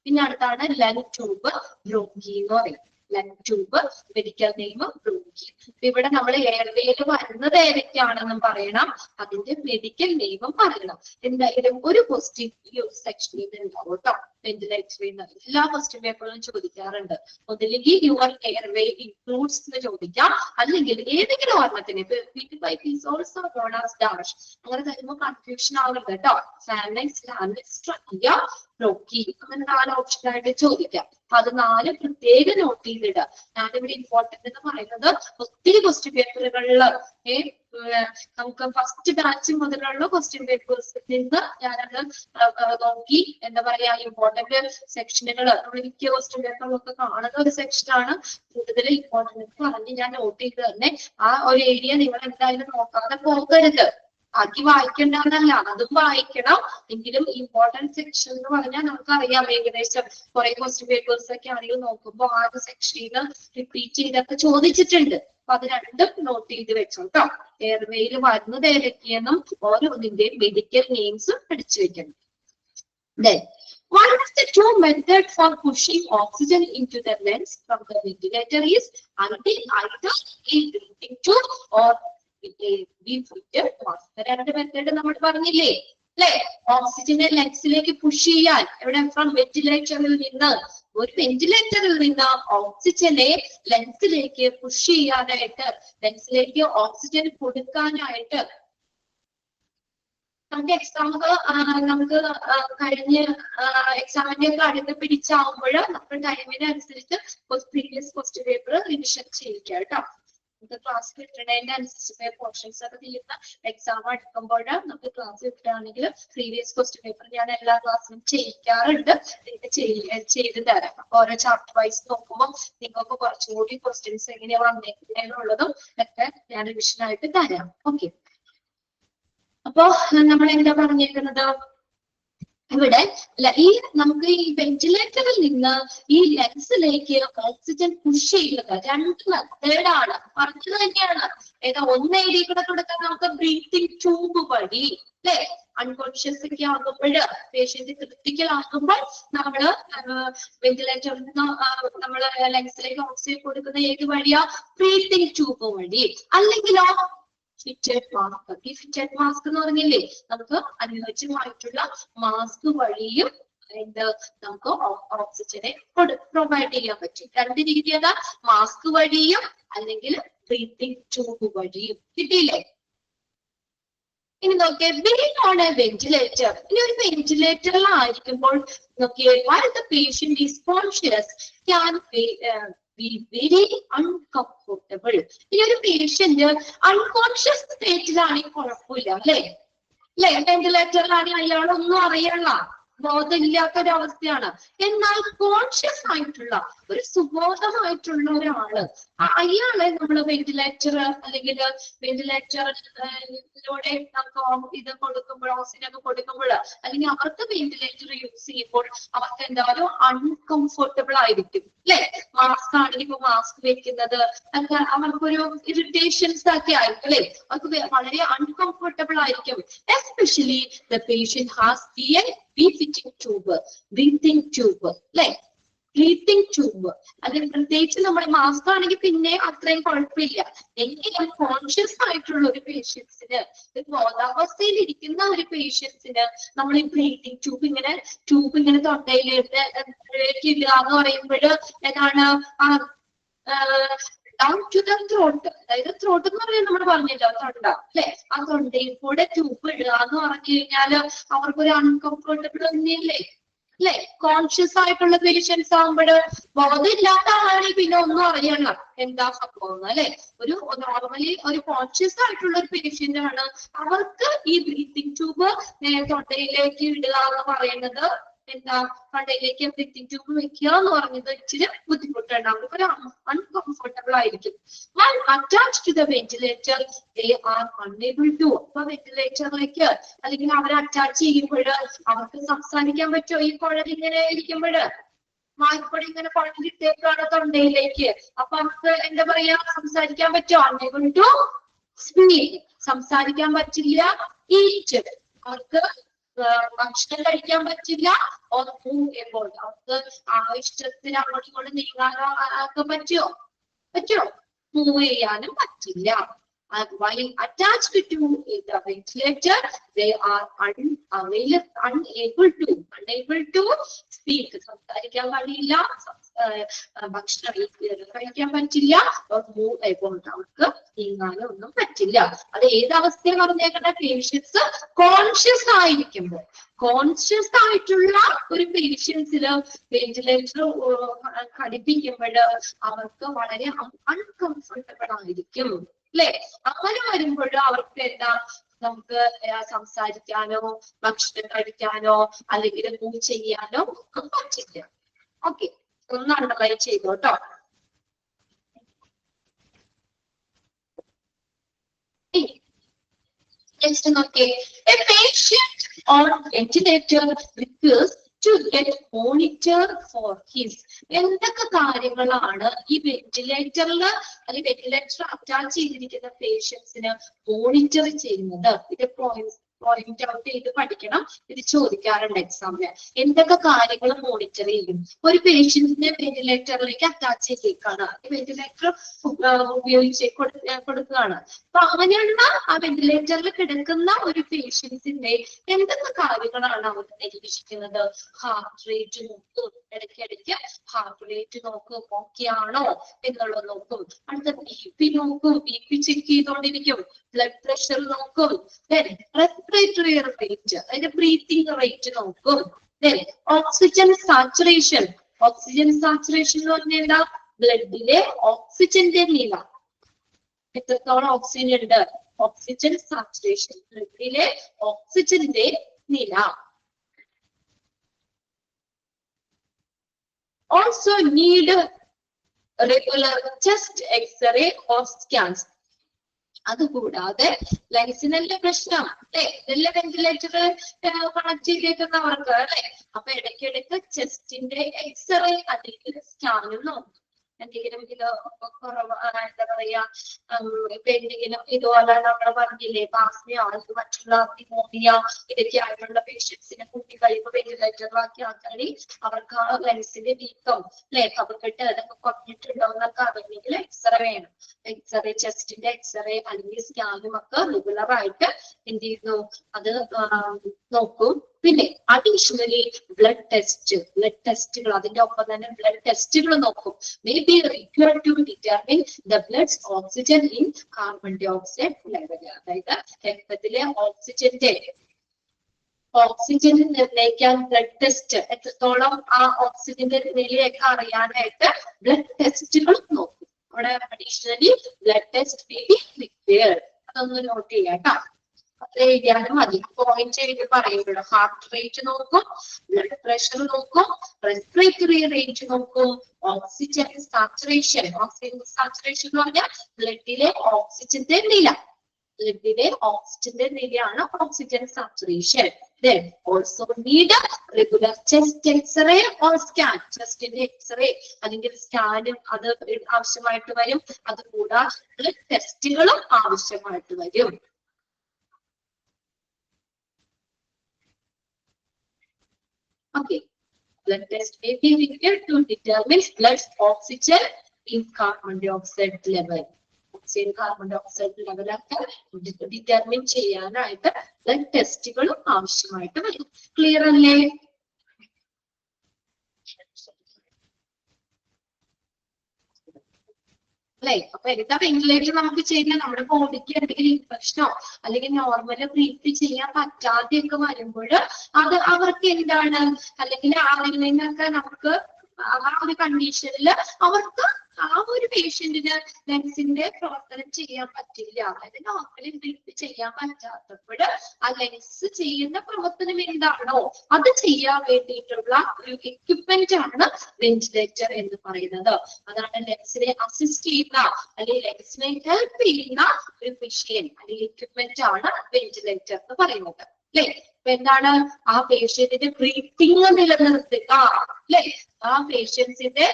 പിന്നെ അടുത്താണ് ലങ് ട്യൂബ്, ബ്രോങ്കി എന്ന് പറയും. Lung tube, medical name bronchi. ഇവിടെ നമ്മൾ എയർവേയിൽ വരുന്നത് ഏതൊക്കെയാണെന്നും പറയണം, അതിന്റെ മെഡിക്കൽ നെയിമും പറയണം. എന്തായാലും ഒരു ക്വസ്റ്റ്യൻ ഈ ഒരു സെക്ഷനിൽ ഉണ്ടാവും കേട്ടോ. വെന്റിലേറ്ററിൽ നിന്ന് എല്ലാ ക്വസ്റ്റ്യൻ പേപ്പറിലും ചോദിക്കാറുണ്ട്. ഒന്നില്ലെങ്കിൽ യുവർ എയർവേ ഇൻക്ലൂഡ്സ് എന്ന് ചോദിക്കാം, അല്ലെങ്കിൽ ഏതെങ്കിലും ഓർമ്മത്തിന് അങ്ങനെ തരുമ്പോൾ കൺഫ്യൂഷൻ ആവുന്നുണ്ട് കേട്ടോ. ഫാർനിക്സ്, ലാർനിക്സ്, ട്രക്കിയ, ബ്രോങ്കി, അങ്ങനെ 4 ഓപ്ഷനായിട്ട് ചോദിക്കാം. അപ്പൊ അത് 4 പ്രത്യേക നോട്ട് ചെയ്തിടുക. ഞാനിവിടെ ഇമ്പോർട്ടന്റ് എന്ന് പറയുന്നത് ഒത്തിരി ക്വസ്റ്റ്യൻ പേപ്പറുകളിൽ നമുക്ക് ഫസ്റ്റ് ബാച്ച് മുതലുള്ള ക്വസ്റ്റ്യൻ പേപ്പേഴ്സിൽ നിന്ന് ഞാനത് നോക്കി എന്താ പറയാ ഇമ്പോർട്ടന്റ് സെക്ഷനുകൾ നമ്മൾ മിക്ക ക്വസ്റ്റ്യൻ പേപ്പറിലൊക്കെ കാണുന്ന ഒരു സെക്ഷനാണ് കൂടുതൽ ഇമ്പോർട്ടന്റ് പറഞ്ഞ് ഞാൻ നോട്ട് ചെയ്ത് തന്നെ ആ ഒരു ഏരിയ നിങ്ങൾ എന്തായാലും നോക്കാതെ പോകരുത്. ബാക്കി വായിക്കണ്ടെന്നല്ല, അതും വായിക്കണം. എങ്കിലും ഇമ്പോർട്ടന്റ് സെക്ഷൻ എന്ന് പറഞ്ഞാൽ നമുക്കറിയാം ഏകദേശം കുറെ ക്വസ്റ്റ്യൻ പേപ്പേഴ്സ് ഒക്കെ ആണെങ്കിൽ നോക്കുമ്പോൾ ആ ഒരു സെക്ഷനിൽ റിപ്പീറ്റ് ചെയ്തൊക്കെ ചോദിച്ചിട്ടുണ്ട്. അപ്പൊ അത് രണ്ടും നോട്ട് ചെയ്ത് വെച്ചോ കേട്ടോ. എയർവേയിൽ വരുന്നത് ഏതൊക്കെയെന്നും ഓരോന്നിന്റെയും മെഡിക്കൽ നെയിംസും പഠിച്ചു വെക്കണം. Then, one of the two methods for pushing oxygen into the lungs from the ventilator is either a breathing tube or രണ്ട് മെത്തേഡ് നമ്മൾ പറഞ്ഞില്ലേ അല്ലെ? ഓക്സിജനെ ലങ്സിലേക്ക് പുഷ് ചെയ്യാൻ എവിടെ ഫ്രം വെന്റിലേറ്ററിൽ നിന്ന്, ഒരു വെന്റിലേറ്ററിൽ നിന്ന് ഓക്സിജനെ ലങ്സിലേക്ക് പുഷ് ചെയ്യാനായിട്ട്, ലങ്സിലേക്ക് ഓക്സിജൻ കൊടുക്കാനായിട്ട് നമുക്ക് നമുക്ക് കഴിഞ്ഞ എക്സാമിന്റെ ഒക്കെ അടുത്ത് പിടിച്ചാവുമ്പോൾ നമ്മുടെ ടൈമിനനുസരിച്ച് പ്രീവിയസ് ക്വസ്റ്റ്യൻ പേപ്പർ റിവിഷൻ ചെയ്യിക്കുക കേട്ടോ. നമുക്ക് ക്ലാസ് കിട്ടണതിന്റെ അനുസരിച്ച് പോർഷൻസ് ഒക്കെ തീരുന്ന എക്സാം എടുക്കുമ്പോൾ നമുക്ക് ക്ലാസ് കിട്ടുകയാണെങ്കിൽ പ്രീവിയസ് ക്വസ്റ്റ്യൻ പേപ്പർ ഞാൻ എല്ലാ ക്ലാസ്സിലും ചെയ്യിക്കാറുണ്ട്. ചെയ്ത് തരാം. അപ്പൊ ഓരോ ചാപ്റ്റർ വൈസ് നോക്കുമ്പോൾ നിങ്ങൾക്ക് കുറച്ചും കൂടി ക്വസ്റ്റ്യൻസ് എങ്ങനെയാ വന്നേക്കുന്നതിനുള്ളതും ഒക്കെ ഞാൻ റിവിഷൻ ആയിട്ട് തരാം. ഓക്കെ, അപ്പൊ നമ്മൾ എന്താ പറഞ്ഞേക്കുന്നത് ഇവിടെ ഈ നമുക്ക് ഈ വെന്റിലേറ്ററിൽ നിന്ന് ഈ ലങ്സിലേക്ക് ഓക്സിജൻ പുഷ് ചെയ്യുന്നത് രണ്ട് മെത്തേഡാണ് പറഞ്ഞത് തന്നെയാണ്. ഏതാ? ഒന്ന് എഴുതി കൂടെ കൊടുക്കാൻ നമുക്ക് ബ്രീത്തിങ് ട്യൂബ് വഴി അല്ലെ, അൺകോൺഷ്യസ് ഒക്കെ ആകുമ്പോൾ പേഷ്യന്റ് ക്രിട്ടിക്കൽ ആകുമ്പോൾ നമ്മള് വെന്റിലേറ്ററിൽ നിന്ന് നമ്മള് ലങ്സിലേക്ക് ഓക്സിജൻ കൊടുക്കുന്ന ഏത് വഴിയാ? ബ്രീത്തിങ് ട്യൂബ് വഴി. അല്ലെങ്കിലോ ഫിറ്റഡ് മാസ്ക്. ഈ ഫിറ്റഡ് മാസ്ക് എന്ന് പറഞ്ഞില്ലേ, നമുക്ക് അനുയോജ്യമായിട്ടുള്ള മാസ്ക് വഴിയും നമുക്ക് ഓക്സിജനെ പ്രൊവൈഡ് ചെയ്യാൻ പറ്റും. രണ്ട് രീതി ഏതാ? മാസ്ക് വഴിയും അല്ലെങ്കിൽ ബ്രീത്തിങ് ട്യൂബ് വഴിയും. കിട്ടിയില്ലേ? ഇനി നോക്കിയേ, ബീയിങ് ഓൺ എ വെന്റിലേറ്റർ. ഇനി ഒരു വെന്റിലേറ്ററിലായിരിക്കുമ്പോൾ നോക്കിയേ, while the patient is conscious can be very uncomfortable. ഈ ഒരു പേഷ്യന്റ് അൺകോൺഷ്യസ് സ്റ്റേറ്റിലാണെങ്കിൽ കുഴപ്പമില്ല അല്ലെ? വെന്റിലേറ്ററിലാണെങ്കിൽ അയാളൊന്നും അറിയണ്ട, ബോധമില്ലാത്തൊരവസ്ഥയാണ്. എന്നാൽ കോൺഷ്യസ് ആയിട്ടുള്ള ഒരു സുബോധമായിട്ടുള്ള ഒരാള്, അയാളെ നമ്മൾ വെന്റിലേറ്റർ അല്ലെങ്കിൽ വെന്റിലേറ്ററിലൂടെ നമുക്ക് ഇത് കൊടുക്കുമ്പോൾ, ഓക്സിജൻ ഒക്കെ കൊടുക്കുമ്പോൾ അല്ലെങ്കിൽ അവർക്ക് വെന്റിലേറ്റർ യൂസ് ചെയ്യുമ്പോൾ അവർക്ക് എന്തായാലും അൺകംഫർട്ടബിൾ ആയിരിക്കും അല്ലെ? മാസ്ക് ആണെങ്കിൽ ഇപ്പൊ മാസ്ക് വെക്കുന്നത് ഒക്കെ അവർക്കൊരു ഇറിറ്റേഷൻസ് ഒക്കെ ആയിരിക്കും അല്ലെ? അവർക്ക് വളരെ അൺകംഫർട്ടബിൾ ആയിരിക്കും. Especially the patient has breathing tube അല്ലെ? ബ്രീത്തിങ് ട്യൂബ് അല്ലെങ്കിൽ പ്രത്യേകിച്ച് നമ്മുടെ മാസ്ക് ആണെങ്കിൽ പിന്നെ അത്രയും കുഴപ്പമില്ല. എങ്കിലും കോൺഷ്യസ് ആയിട്ടുള്ള ഒരു പേഷ്യൻസിന്, ബോധാവസ്ഥയിൽ ഇരിക്കുന്ന ഒരു പേഷ്യൻസിന് നമ്മൾ ഈ ബ്രീത്തിങ് ട്യൂബ് ഇങ്ങനെ തൊണ്ടയിലേക്ക് ഇടുക എന്ന് പറയുമ്പോൾ ഏതാണ്? Down to the throat. അതായത് ത്രോട്ട് എന്ന് പറയുന്നത് നമ്മൾ പറഞ്ഞല്ലോ തൊണ്ട അല്ലെ? ആ തൊണ്ടയിൽ കൂടെ ട്യൂബ് ഇടുക എന്ന് പറഞ്ഞു കഴിഞ്ഞാല് അവർക്കൊരു അൺകംഫർട്ടബിൾ തന്നെയല്ലേ അല്ലെ? കോൺഷ്യസ് ആയിട്ടുള്ള പേഷ്യൻസ് ആകുമ്പോൾ, ബോധമില്ലാത്ത ആളാണെങ്കിൽ പിന്നെ ഒന്നും അറിയണം എന്താ സംഭവം അല്ലെ? ഒരു നോർമലി ഒരു കോൺഷ്യസ് ആയിട്ടുള്ള ഒരു പേഷ്യന്റ് ആണ്, അവർക്ക് ഈ ബ്രീത്തിങ് ട്യൂബ് തൊണ്ടയിലേക്ക് ഇടുക എന്ന് പറയുന്നത് എന്താ? തൊണ്ടയിലേക്ക് ബ്രീത്തിങ് ട്യൂബ് വെക്കുക എന്ന് പറഞ്ഞത് ഇച്ചിരി ബുദ്ധിമുട്ടുണ്ട്, അവർക്കൊരു അൺകംഫർട്ടബിൾ ആയിരിക്കും. While attached to the ventilator, they are unable to. അപ്പൊ വെന്റിലേറ്ററിലേക്ക് അല്ലെങ്കിൽ അവരെ അറ്റാച്ച് ചെയ്യുമ്പോൾ അവർക്ക് സംസാരിക്കാൻ പറ്റുമോ? ഈ കുഴൽ ഇങ്ങനെ ഇരിക്കുമ്പോൾ വായ്പൊടി ഇങ്ങനെ കുഴലിട്ടേക്കാണ് തൊണ്ടയിലേക്ക്. അപ്പൊ അവർക്ക് എന്താ പറയാ, സംസാരിക്കാൻ പറ്റുമോ? unable to speak. സംസാരിക്കാൻ പറ്റില്ല. eat. അവർക്ക് ഭക്ഷണം കഴിക്കാൻ പറ്റില്ല. എപ്പോൾ അവർക്ക് ആവശ്യത്തിന് അങ്ങോട്ടും ഇങ്ങോട്ടും നീങ്ങാനോ ഒക്കെ പറ്റുമോ? മൂവ് ചെയ്യാനും പറ്റില്ല. While attached to the ventilator, they are unable to speak. സംസാരിക്കാൻ കഴിയില്ല, ഭക്ഷണം കഴിക്കാൻ പറ്റില്ല, അവർക്ക് നീങ്ങാനോ ഒന്നും പറ്റില്ല. അത് ഏതവസ്ഥയാണ് പറഞ്ഞേക്കുന്ന? പേഷ്യൻസ് കോൺഷ്യസ് ആയിരിക്കുമ്പോൾ. കോൺഷ്യസ് ആയിട്ടുള്ള ഒരു പേഷ്യൻസിന് വെന്റിലേറ്റർ ഘടിപ്പിക്കുമ്പോൾ അവർക്ക് വളരെ അൺകംഫർട്ടബിൾ ആയിരിക്കും അല്ലെ? അങ്ങനെ വരുമ്പോഴും അവർക്ക് എന്താ, നമുക്ക് സംസാരിക്കാനോ ഭക്ഷണം കഴിക്കാനോ അല്ലെങ്കിൽ മൂവ് ചെയ്യാനോ ഒക്കെ പറ്റില്ല. ഓക്കെ, ഒന്ന് underline ചെയ്തോട്ടോ. Next, okay, a patient on ventilator requires to get monitor for his. എന്തൊക്കെ കാര്യങ്ങളാണ് ഈ വെന്റിലേറ്ററിൽ അല്ലെങ്കിൽ വെന്റിലേറ്റർ അറ്റാച്ച് ചെയ്തിരിക്കുന്ന പേഷ്യൻസിന് മോണിറ്റർ ചെയ്യുന്നത്? ഇത് പോയിന്റ് ഔട്ട് ചെയ്ത് പഠിക്കണം. ഇത് ചോദിക്കാറുണ്ട് എക്സാമിന്. എന്തൊക്കെ കാര്യങ്ങൾ മോണിറ്റർ ചെയ്യും? ഒരു പേഷ്യന്റിനെ വെന്റിലേറ്ററിലേക്ക് അറ്റാച്ച് ചെയ്തേക്കാണ്, വെന്റിലേറ്റർ ഉപയോഗിച്ച് കൊടുക്കുകയാണ്. അപ്പൊ അങ്ങനെയുള്ള ആ വെന്റിലേറ്ററിൽ കിടക്കുന്ന ഒരു പേഷ്യൻസിന്റെ എന്തൊക്കെ കാര്യങ്ങളാണ് അവർ നിരീക്ഷിക്കുന്നത്? ഹാർട്ട് റേറ്റ് നോക്കും, ഇടയ്ക്കിടയ്ക്ക് ഹാർട്ട് റേറ്റ് നോക്കും, ഓക്കെ ആണോ എന്നുള്ളത് നോക്കും. അടുത്ത BP നോക്കും, BP ചെക്ക് ചെയ്തോണ്ടിരിക്കും. ബ്ലഡ് പ്രഷർ നോക്കും. റെസ്പിറേറ്ററി റേറ്റ്, അതിന്റെ ബ്രീത്തിങ് റേറ്റ് നോക്കും. Oxygen saturation. ഓക്സിജൻ സാച്ചുറേഷൻ എന്ന് പറഞ്ഞാൽ എന്താ? ബ്ലഡിലെ ഓക്സിജന്റെ നില, എത്രത്തോളം ഓക്സിജൻ ഉണ്ട്. ഓക്സിജൻ സാച്ചുറേഷൻ, ബ്ലഡിലെ ഓക്സിജന്റെ നില. Also need regular chest X-ray or scans. അതുകൂടാതെ ലങ്സിനല്ലേ പ്രശ്നം അല്ലെ? ഇതെല്ലാം വെന്റിലേറ്റർ കണക്ട് ചെയ്തേക്കുന്നവർക്ക് അല്ലെ? അപ്പൊ ഇടയ്ക്കിടയ്ക്ക് ചെസ്റ്റിന്റെ എക്സ്റേ അല്ലെങ്കിൽ സ്കാനും നോക്കും. എന്തെങ്കിലും ഇത് കുറവ്, എന്താ പറയാ, ഇപ്പൊ എന്തെങ്കിലും ഇതുപോലെ നമ്മൾ പറഞ്ഞില്ലേ പാസ്മിയോ മറ്റുള്ള ന്യൂമോണിയ ഇതൊക്കെ ആയിട്ടുള്ള പേഷ്യൻസിനെ കൂട്ടി കഴിയുമ്പോൾ വെന്റിലേറ്ററിലാക്കി ആൾക്കാരി അവർക്ക് ആ ലങ്സിന്റെ വീക്കം അല്ലെ, കഫക്കെട്ട് അതൊക്കെ കുറഞ്ഞിട്ടുണ്ടോ എന്നൊക്കെ അറിയണമെങ്കിൽ എക്സ്റേ വേണം. എക്സ്റേ, ചെസ്റ്റിന്റെ എക്സ്റേ അല്ലെങ്കിൽ സ്കാനും ഒക്കെ റെഗുലർ ആയിട്ട് എന്ത് ചെയ്യുന്നു, അത് നോക്കും. പിന്നെ അഡീഷണലി ബ്ലഡ് ടെസ്റ്റുകൾ അതിന്റെ ഒപ്പം തന്നെ ബ്ലഡ് ടെസ്റ്റുകൾ നോക്കും. May be required to determine the blood's oxygen in carbon dioxide level. അതായത് രക്തത്തിലെ ഓക്സിജൻ നിർണ്ണയിക്കാൻ ബ്ലഡ് ടെസ്റ്റ്, എത്രത്തോളം ആ ഓക്സിജന്റെ നിലയൊക്കെ അറിയാനായിട്ട് ബ്ലഡ് ടെസ്റ്റുകൾ നോക്കും. അവിടെ additionally blood test may be required. അതൊന്ന് നോട്ട് ചെയ്യാം കേട്ടോ. അത്ര എഴുതിയാലും മതി. പോയിന്റ് എഴുതി പറയുമ്പോൾ ഹാർട്ട് റേറ്റ് നോക്കും, ബ്ലഡ് പ്രഷർ നോക്കും, റെസ്പിറേറ്ററി റേറ്റ് നോക്കും, ഓക്സിജൻ സാച്ചുറേഷൻ. ഓക്സിജൻ സാച്ചുറേഷൻ എന്ന് പറഞ്ഞാൽ ബ്ലഡിലെ ഓക്സിജന്റെ നില. ബ്ലഡിലെ ഓക്സിജന്റെ നിലയാണ് oxygen saturation. Then also need regular chest X-ray or scan. ചെസ്റ്റിന്റെ എക്സ്റേ അല്ലെങ്കിൽ സ്കാനും അത് ആവശ്യമായിട്ട് വരും. അതുകൂടാതെ ബ്ലഡ് ടെസ്റ്റുകളും ആവശ്യമായിട്ട് വരും. Okay, blood test may be required to determine blood oxygen in carbon dioxide level. Oxygen carbon dioxide level ഒക്കെ ഡിറ്റർമിൻ ചെയ്യാനായിട്ട് ബ്ലഡ് ടെസ്റ്റുകളും ആവശ്യമായിട്ട് വരും. ക്ലിയർ അല്ലേ? അല്ലെ? അപ്പൊ എന്താ വെന്റിലേറ്റർ നമുക്ക് ചെയ്യുന്നത്? നമ്മുടെ ബോഡിക്ക് എന്തെങ്കിലും ഇൻഫെക്ഷനോ അല്ലെങ്കിൽ നോർമല് ബ്രീത്ത് ചെയ്യാൻ പറ്റാതെയൊക്കെ വരുമ്പോൾ അത് അവർക്ക് എന്താണ്, അല്ലെങ്കിൽ അതിൽ നിന്നൊക്കെ നമുക്ക് ആ ഒരു കണ്ടീഷനിൽ അവർക്ക് ആ ഒരു പേഷ്യന്റിന് ലങ്സിന്റെ പ്രവർത്തനം ചെയ്യാൻ പറ്റില്ല. അതായത് നോർമലി ബ്രീത്ത് ചെയ്യാൻ പറ്റാത്തപ്പോൾ ആ ലങ്സ് ചെയ്യുന്ന പ്രവർത്തനം എന്താണോ അത് ചെയ്യാൻ വേണ്ടിയിട്ടുള്ള ഒരു എക്യുപ്മെന്റ് ആണ് വെന്റിലേറ്റർ എന്ന് പറയുന്നത്. അതാണ് ലങ്സിനെ അസിസ്റ്റ് ചെയ്യുന്ന അല്ലെങ്കിൽ ലങ്സിനെ ഹെൽപ്പ് ചെയ്യുന്ന ഒരു മെഷീൻ അല്ലെങ്കിൽ എക്യുപ്മെന്റ് ആണ് വെന്റിലേറ്റർ എന്ന് പറയുന്നത്. അല്ലെ? അപ്പൊ എന്താണ്, ആ പേഷ്യന്റിന്റെ ബ്രീത്തിങ് നിലനിർത്തുക, അല്ലെ? ആ പേഷ്യൻസിന്റെ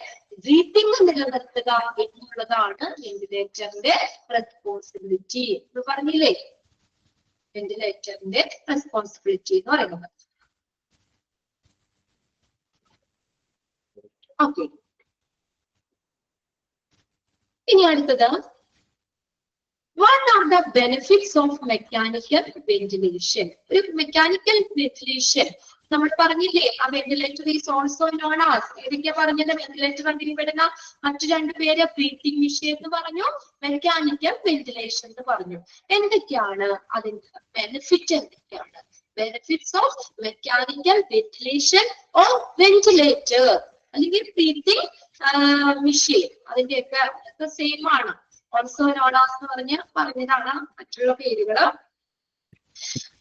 ബ്രീത്തിങ് നിലനിർത്തുക എന്നുള്ളതാണ് വെന്റിലേറ്ററിന്റെ റെസ്പോൺസിബിലിറ്റി എന്ന് പറഞ്ഞില്ലേ? വെന്റിലേറ്ററിന്റെ റെസ്പോൺസിബിലിറ്റി എന്ന് പറയുന്നത്. ഓക്കെ, ഇനി അടുത്തത് what are the benefits of mechanical ventilation? ഒരു മെക്കാനിക്കൽ വെന്റിലേഷൻ നമ്മൾ പറഞ്ഞില്ലേ, ആ ventilator is also known as, ഏതൊക്കെയാ പറഞ്ഞത്? വെന്റിലേറ്റർ കണ്ടിരിപ്പെടുന്ന മറ്റു രണ്ടു പേര് ബ്രീത്തിങ് മെഷീൻ എന്ന് പറഞ്ഞു, മെക്കാനിക്കൽ വെന്റിലേഷൻ എന്ന് പറഞ്ഞു. എന്തൊക്കെയാണ് അതിന്റെ ബെനിഫിറ്റ്? എന്തൊക്കെയാണ് benefits of mechanical ventilation or ventilator അല്ലെങ്കിൽ ബ്രീത്തിങ് മെഷീൻ? അതിന്റെയൊക്കെ സെയിം ആണ്. ഓൾസോ നോൺ ആസ് എന്ന് പറഞ്ഞതാണ് മറ്റുള്ള പേരുകള്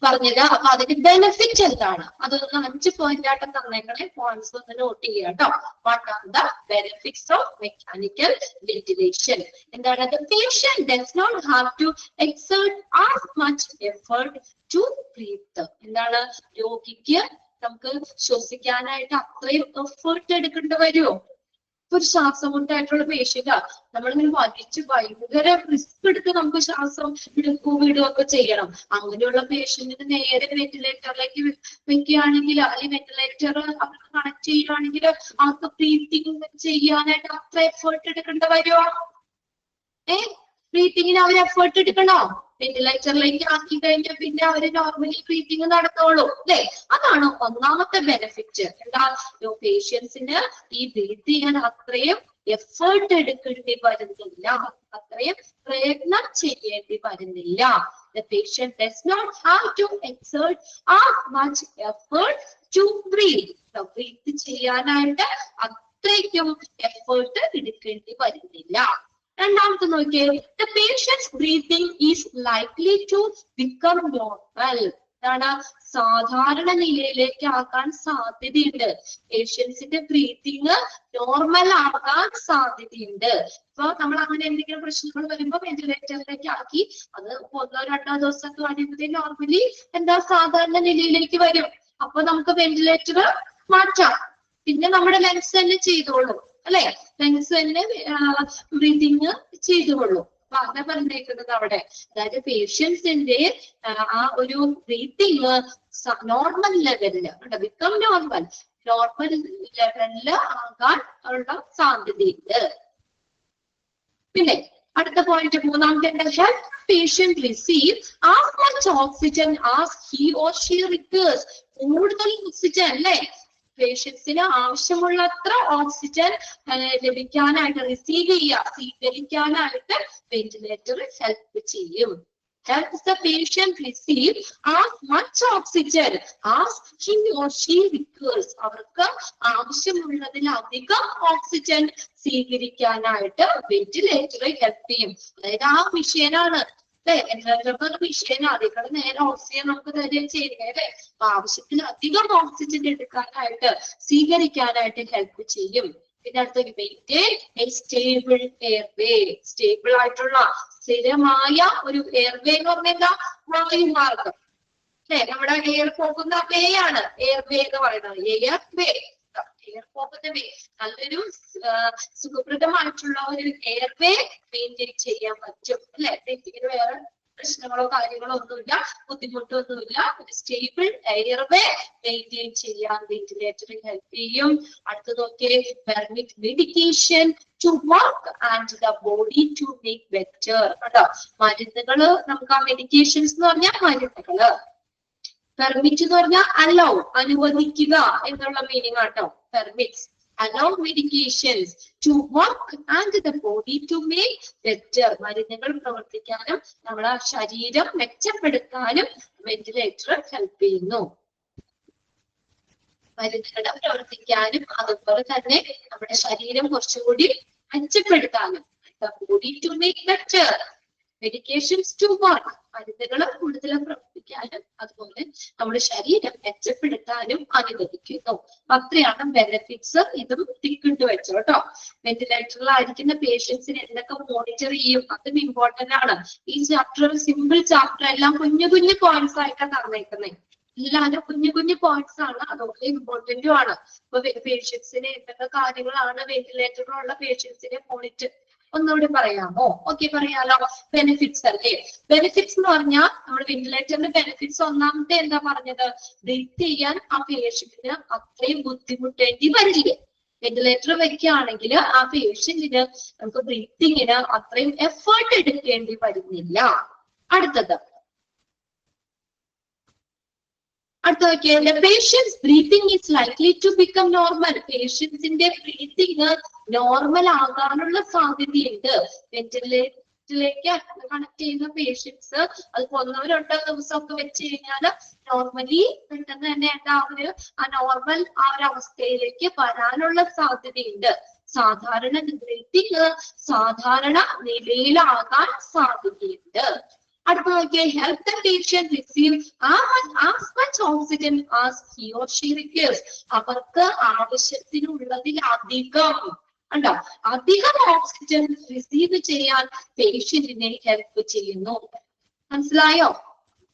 പറഞ്ഞത്. അപ്പൊ അതിന്റെ ബെനിഫിറ്റ് എന്താണ് അതൊന്ന് 5 പോയിന്റ് ആയിട്ട് തന്നേക്കണേ. പോയിന്റ്സ് ഒന്ന് നോട്ട് ചെയ്യുക കേട്ടോ. What are the benefits of mechanical ventilation? എന്താണ്? The patient does not have to exert as much effort to breathe. എന്താണ്? രോഗിക്ക് നമുക്ക് ശ്വസിക്കാനായിട്ട് അത്രയും എഫേർട്ട് എടുക്കേണ്ടി വരുമോ? ഒരു ശ്വാസമുട്ടായിട്ടുള്ള പേഷ്യന്റ് നമ്മളിങ്ങനെ വലിച്ച് ഭയങ്കര റിസ്ക് എടുത്ത് നമുക്ക് ശ്വാസം വിടുകയൊക്കെ ചെയ്യണം. അങ്ങനെയുള്ള പേഷ്യന്റിന് നേരെ വെന്റിലേറ്ററിലേക്ക് വെക്കുകയാണെങ്കിൽ അല്ലെങ്കിൽ വെന്റിലേറ്റർ അവർക്ക് കണക്ട് ചെയ്യുകയാണെങ്കിൽ അവർക്ക് ബ്രീത്തിങ് ചെയ്യാനായിട്ട് അത്ര എഫേർട്ട് എടുക്കേണ്ട വരുമോ? ബ്രീത്തിങ്ങിന് അവർ എഫേർട്ട് എടുക്കണോ? വെന്റിലേറ്ററിലേക്ക് ആക്കി കഴിഞ്ഞാൽ പിന്നെ അവര് നോർമലി ബ്രീത്തിങ് നടത്തോളൂ അല്ലെ? അതാണ് ഒന്നാമത്തെ ബെനിഫിറ്റ്. എന്താ? പേഷ്യൻസിന് ഈ ബ്രീത്ത് ചെയ്യാൻ അത്രയും എഫേർട്ട് എടുക്കേണ്ടി വരുന്നില്ല, അത്രയും പ്രയത്നം ചെയ്യേണ്ടി വരുന്നില്ല. The patient does not have to exert as much effort to breathe. Breathe ചെയ്യാനായിട്ട് അത്രയ്ക്കും എഫേർട്ട് എടുക്കേണ്ടി വരുന്നില്ല. രണ്ടാമത്തെ നോക്കിയേ, the patient's breathing is likely to become normal. എന്താണ്? സാധാരണ നിലയിലേക്ക് ആക്കാൻ സാധ്യതയുണ്ട്. പേഷ്യൻസിന്റെ ബ്രീത്തിങ് നോർമൽ ആകാൻ സാധ്യതയുണ്ട്. അപ്പൊ നമ്മൾ അങ്ങനെ എന്തെങ്കിലും പ്രശ്നങ്ങൾ വരുമ്പോ വെന്റിലേറ്ററിലേക്ക് ആക്കി അത് 1-2 ദിവസമൊക്കെ കഴിയുമ്പോഴേ നോർമലി എന്താ സാധാരണ നിലയിലേക്ക് വരും. അപ്പൊ നമുക്ക് വെന്റിലേറ്റർ മാറ്റാം. പിന്നെ നമ്മുടെ ലങ്സ് തന്നെ ചെയ്തോളൂ അല്ലെ? ലങ്സ് തന്നെ ബ്രീതിങ് ചെയ്തുകൊള്ളൂ. അപ്പൊ അങ്ങനെ പറഞ്ഞേക്കുന്നത് അവിടെ. അതായത് പേഷ്യൻസിന്റെ ആ ഒരു ബ്രീത്തിങ് നോർമൽ ലെവലില് ബിക്കം നോർമൽ ലെവലില് ആകാൻ ഉള്ള സാധ്യതയുണ്ട്. പിന്നെ അടുത്ത പോയിന്റ് മൂന്നാമത്തെ എന്താ? patient receive as much oxygen as he or she requires. കൂടുതൽ ഓക്സിജൻ അല്ലെ? പേഷ്യൻസിന് ആവശ്യമുള്ളത്ര ഓക്സിജൻ ലഭിക്കാനായിട്ട് സ്വീകരിക്കാനായിട്ട് വെന്റിലേറ്റർ ഹെൽപ്പ് ചെയ്യും. Helps the patient receive as much oxygen as he or she requires. അവർക്ക് ആവശ്യമുള്ളതിലധികം ഓക്സിജൻ സ്വീകരിക്കാനായിട്ട് വെന്റിലേറ്റർ ഹെൽപ്പ് ചെയ്യും. അതായത് ആ മിഷീനാണ് അല്ലെ? വെന്റിലേറ്റർ മിഷീൻ അതിൽ നേരെ ഓക്സിജൻ നമുക്ക് തരുകയും ചെയ്യുന്നത് അല്ലെ? അപ്പൊ ആവശ്യത്തിലധികം ഓക്സിജൻ എടുക്കാനായിട്ട് സ്വീകരിക്കാനായിട്ട് ഹെൽപ്പ് ചെയ്യും. പിന്നെ അടുത്തൊരു maintain A stable airway. Stable ആയിട്ടുള്ള സ്ഥിരമായ ഒരു എയർവേ എന്ന് പറഞ്ഞാൽ വായുമാർഗം അല്ലെ? നമ്മുടെ എയർ പോകുന്ന വേ ആണ് എയർവേ എന്ന് പറയുന്നത്. എയർവേ എയർ പോകുന്ന വേ നല്ലൊരു സുഖപ്രദമായിട്ടുള്ള ഒരു എയർവേ മെയിൻറ്റെയിൻ ചെയ്യാൻ പറ്റും അല്ലെ? ഇതിന് വേറെ പ്രശ്നങ്ങളോ കാര്യങ്ങളോ ഒന്നുമില്ല, ബുദ്ധിമുട്ടൊന്നുമില്ല. ഒരു സ്റ്റേബിൾ എയർവേ മെയിൻറ്റെയിൻ ചെയ്യാൻ വെന്റിലേറ്റർ ഹെൽപ്പ് ചെയ്യും. അടുത്ത് നോക്കിയേ, permit medication to work and the body to make better. കേട്ടോ, മരുന്നുകള് നമുക്ക് ആ മെഡിക്കേഷൻസ് എന്ന് പറഞ്ഞാൽ മരുന്നുകള്, പെർമിറ്റ് എന്ന് പറഞ്ഞാൽ അലൗ അനുവദിക്കുക എന്നുള്ള മീനിങ് ആട്ടോ. Permits allow medications to work and the body to make better. മരുന്നുകൾ പ്രവർത്തിക്കാനും നമ്മുടെ ശരീരം മെച്ചപ്പെടുത്താനും വെന്റിലേറ്റർ ഹെൽപ്പ് ചെയ്യുന്നു. മരുന്നുകൾ പ്രവർത്തിക്കാനും അതുപോലെ തന്നെ നമ്മുടെ ശരീരം കുറച്ചുകൂടി മെച്ചപ്പെടുത്താനും. The body to make better. Medications to work. മരുന്നുകൾ കൂടുതൽ പ്രവർത്തിക്കാനും അതുപോലെ നമ്മുടെ ശരീരം മെച്ചപ്പെടുത്താനും അനുവദിക്കുന്നു. അത്രയാണ് ബെനിഫിറ്റ്സ്. ഇതും തിക്കിട്ട് വെച്ചോ കേട്ടോ. വെന്റിലേറ്ററിലായിരിക്കുന്ന പേഷ്യൻസിന് എന്തൊക്കെ മോണിറ്റർ ചെയ്യും അതും ഇമ്പോർട്ടന്റ് ആണ്. ഈ ചാപ്റ്റർ സിമ്പിൾ ചാപ്റ്റർ എല്ലാം കുഞ്ഞു കുഞ്ഞു പോയിന്റ്സ് ആയിട്ടാണ് തന്നേക്കുന്നത്. എല്ലാവരും കുഞ്ഞു കുഞ്ഞു പോയിന്റ്സ് ആണ്, അതുപോലെ ഇമ്പോർട്ടന്റും ആണ്. അപ്പൊ പേഷ്യൻസിന് എന്തൊക്കെ കാര്യങ്ങളാണ് വെന്റിലേറ്ററിലുള്ള പേഷ്യൻസിനെ മോണിറ്റർ ഒന്നുകൂടി പറയാമോ? ഓക്കെ, പറയാലോ. ബെനിഫിറ്റ്സ് അല്ലേ? ബെനിഫിറ്റ്സ് എന്ന് പറഞ്ഞാൽ നമ്മുടെ വെന്റിലേറ്ററിന്റെ ബെനിഫിറ്റ്സ് ഒന്നാമത്തെ എന്താ പറഞ്ഞത്? ബ്രീത്ത് ചെയ്യാൻ ആ പേഷ്യന്റിന് അത്രയും ബുദ്ധിമുട്ടേണ്ടി വരില്ലേ? വെന്റിലേറ്റർ വെക്കുകയാണെങ്കിൽ ആ പേഷ്യന്റിന് നമുക്ക് ബ്രീത്തിങ്ങിന് അത്രയും എഫേർട്ട് എടുക്കേണ്ടി വരുന്നില്ല. അടുത്തത് patient's breathing is likely to become normal. പേഷ്യൻസിന്റെ ബ്രീത്തിങ് നോർമൽ ആകാനുള്ള സാധ്യതയുണ്ട്. വെന്റിലേറ്ററിലേക്ക് കണക്ട് ചെയ്യുന്ന പേഷ്യൻസ് അത് 1-2 ദിവസമൊക്കെ വെച്ച് കഴിഞ്ഞാൽ നോർമലി പെട്ടെന്ന് തന്നെ എന്താ ആ നോർമൽ ആ ഒരു അവസ്ഥയിലേക്ക് വരാനുള്ള സാധ്യതയുണ്ട്. സാധാരണ ബ്രീത്തിങ് സാധാരണ നിലയിലാകാൻ സാധ്യതയുണ്ട്. അടുത്ത നോക്കിയാൽ help the patient receive as much oxygen as he or she requires. അവർക്ക് ആവശ്യത്തിനുള്ളതിലധികം ഉണ്ടോ അധികം ഓക്സിജൻ റിസീവ് ചെയ്യാൻ പേഷ്യന്റിനെ ഹെൽപ്പ് ചെയ്യുന്നു. മനസ്സിലായോ?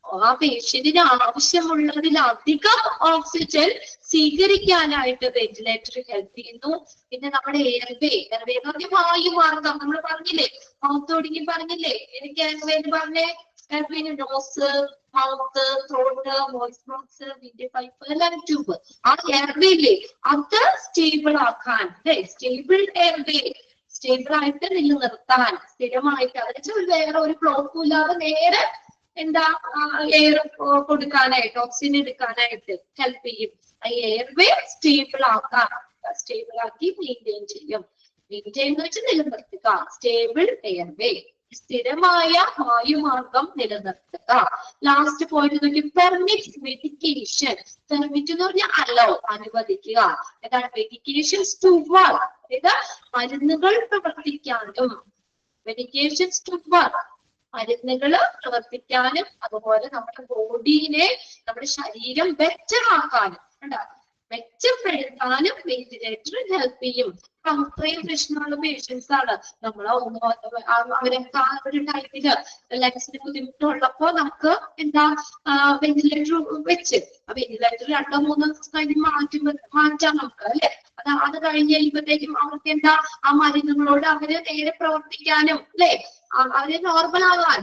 ആ പേഷ്യന്റിന് ആവശ്യമുള്ളതിലധികം ഓക്സിജൻ സ്വീകരിക്കാനായിട്ട് വെന്റിലേറ്റർ ഹെൽപ്പ് ചെയ്യുന്നു. പിന്നെ നമ്മുടെ എയർവേ എന്ന് പറഞ്ഞ വായുമാർഗം നമ്മൾ പറഞ്ഞില്ലേ, മൗത്ത് തുടങ്ങി പറഞ്ഞില്ലേ, എനിക്ക് എയർവേന്ന് പറഞ്ഞേ എയർവേന് nose, mouth, throat, voice box, wind pipe, എല്ലാം ട്യൂബ്. ആ എയർവേയില്ലേ അത് സ്റ്റേബിൾ ആക്കാൻ അല്ലെ, സ്റ്റേബിൾ എയർവേ സ്റ്റേബിൾ ആയിട്ട് നിലനിർത്താൻ സ്ഥിരമായിട്ട് അതിന് വേറെ ഒരു ബ്ലോക്കും ഇല്ലാതെ നേരെ എന്താ എയർ കൊടുക്കാനായിട്ട് ഓക്സിജൻ എടുക്കാനായിട്ട് ഹെൽപ്പ് ചെയ്യും. എയർവേ സ്റ്റേബിൾ ആക്കാൻ സ്റ്റേബിൾ ആക്കി മെയിൻറ്റെയിൻ ചെയ്യും. മെയിൻറ്റെയിൻ എന്ന് വെച്ചാൽ നിലനിർത്തുക. സ്റ്റേബിൾ എയർവേ സ്ഥിരമായ വായുമാർഗം നിലനിർത്തുക. ലാസ്റ്റ് പോയിന്റ് നോക്കി പെർമിറ്റ് മെഡിക്കേഷൻ. പെർമിറ്റ് എന്ന് പറഞ്ഞാൽ അലോ അനുവദിക്കുക. എന്താണ് മെഡിക്കേഷൻസ് ടു വർക്ക്, അതായത് മരുന്നുകൾ പ്രവർത്തിക്കാനും മെഡിക്കേഷൻസ് ടു വർക്ക് മരുന്നുകൾ പ്രവർത്തിക്കാനും അതുപോലെ നമ്മുടെ ബോഡീനെ നമ്മുടെ ശരീരം ബെറ്റർ ആക്കാനും മെച്ചപ്പെടുത്താനും വെന്റിലേറ്റർ ഹെൽപ്പ് ചെയ്യും. അത്രയും പ്രശ്നമുള്ള പേഷ്യൻസ് ആണ് നമ്മൾ. അവരൊക്കെ ആ ഒരു ടൈമില് ലങ്സിന് ബുദ്ധിമുട്ടുള്ളപ്പോ നമുക്ക് എന്താ വെന്റിലേറ്റർ വെച്ച് വെന്റിലേറ്റർ 2-3 ദിവസം കഴിഞ്ഞ് മാറ്റാം നമുക്ക് അല്ലെ. അത് കഴിഞ്ഞ് കഴിയുമ്പോഴത്തേക്കും അവർക്ക് എന്താ ആ മരുന്നുകളോട് അവര് നേരെ പ്രവർത്തിക്കാനും അല്ലെ, അവര് നോർമൽ ആകാൻ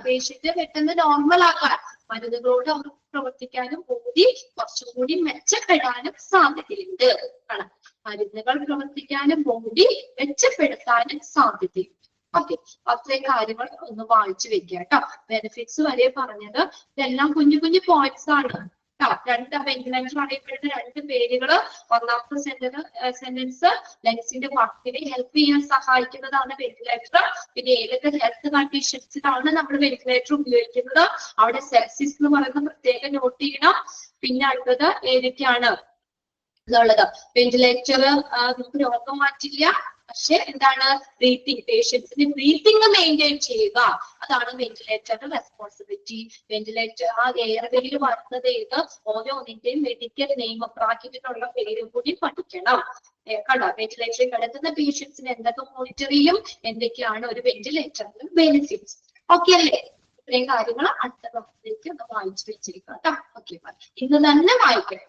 പേഷ്യന്റ് പെട്ടെന്ന് നോർമൽ ആക്കാൻ മരുന്നുകളോട് അവർ പ്രവർത്തിക്കാനും ബോഡി കുറച്ചും കൂടി മെച്ചപ്പെടാനും സാധ്യതയുണ്ട്. മരുന്നുകൾ പ്രവർത്തിക്കാനും ബോഡി മെച്ചപ്പെടുത്താനും സാധ്യതയുണ്ട്. ഓക്കെ, അത്രയും കാര്യങ്ങൾ ഒന്ന് വായിച്ചു വെക്കുക കേട്ടോ. ബെനിഫിറ്റ്സ് വരെ പറഞ്ഞത് ഇതെല്ലാം കുഞ്ഞു കുഞ്ഞു പോയിന്റ്സ് ആണ്. രണ്ട് വെന്റിലേറ്റർ അറിയപ്പെടുന്ന 2 പേരുകള്. ഒന്നാമത്തെ സെന്റൻസ് ലങ്സിന്റെ വർക്കിനെ ഹെൽപ്പ് ചെയ്യാൻ സഹായിക്കുന്നതാണ് വെന്റിലേറ്റർ. പിന്നെ ഏതൊക്കെ ഹെൽത്ത് കണ്ടീഷൻസിലാണ് നമ്മൾ വെന്റിലേറ്റർ ഉപയോഗിക്കുന്നത്, അവിടെ സെപ്സിസ് എന്ന് പറയുന്ന പ്രത്യേകം നോട്ട് ചെയ്യണം. പിന്നെ അടുത്തത് ഏതൊക്കെയാണ് എന്നുള്ളത്. വെന്റിലേറ്റർ നമുക്ക് രോഗം മാറ്റില്ല, പക്ഷെ എന്താണ് ബ്രീത്തിങ്, പേഷ്യൻസിന് ബ്രീത്തിങ് മെയിൻറ്റെയിൻ ചെയ്യുക, അതാണ് വെന്റിലേറ്ററിന്റെ റെസ്പോൺസിബിലിറ്റി. വെന്റിലേറ്റർ ആ എയർവേയിൽ വരുന്നത് ഏത് ഓരോന്നിന്റെയും മെഡിക്കൽ നെയിം ബ്രാക്കറ്റിലുള്ള പേരും കൂടി പഠിക്കണം. കണ്ടോ, വെന്റിലേറ്ററിൽ കിടക്കുന്ന പേഷ്യൻസിന് എന്തൊക്കെ മോണിറ്റർ ചെയ്യും, എന്തൊക്കെയാണ് ഒരു വെന്റിലേറ്ററിന്റെ ബെനിഫിറ്റ്സ്. ഓക്കെ അല്ലേ? ഇത്രയും കാര്യങ്ങൾ അടുത്ത ക്ലാസ്സിലേക്ക് ഒന്ന് വായിച്ചു വെച്ചിരിക്കാം കേട്ടോ. ഓക്കെ, ഇന്ന് തന്നെ വായിക്കണം.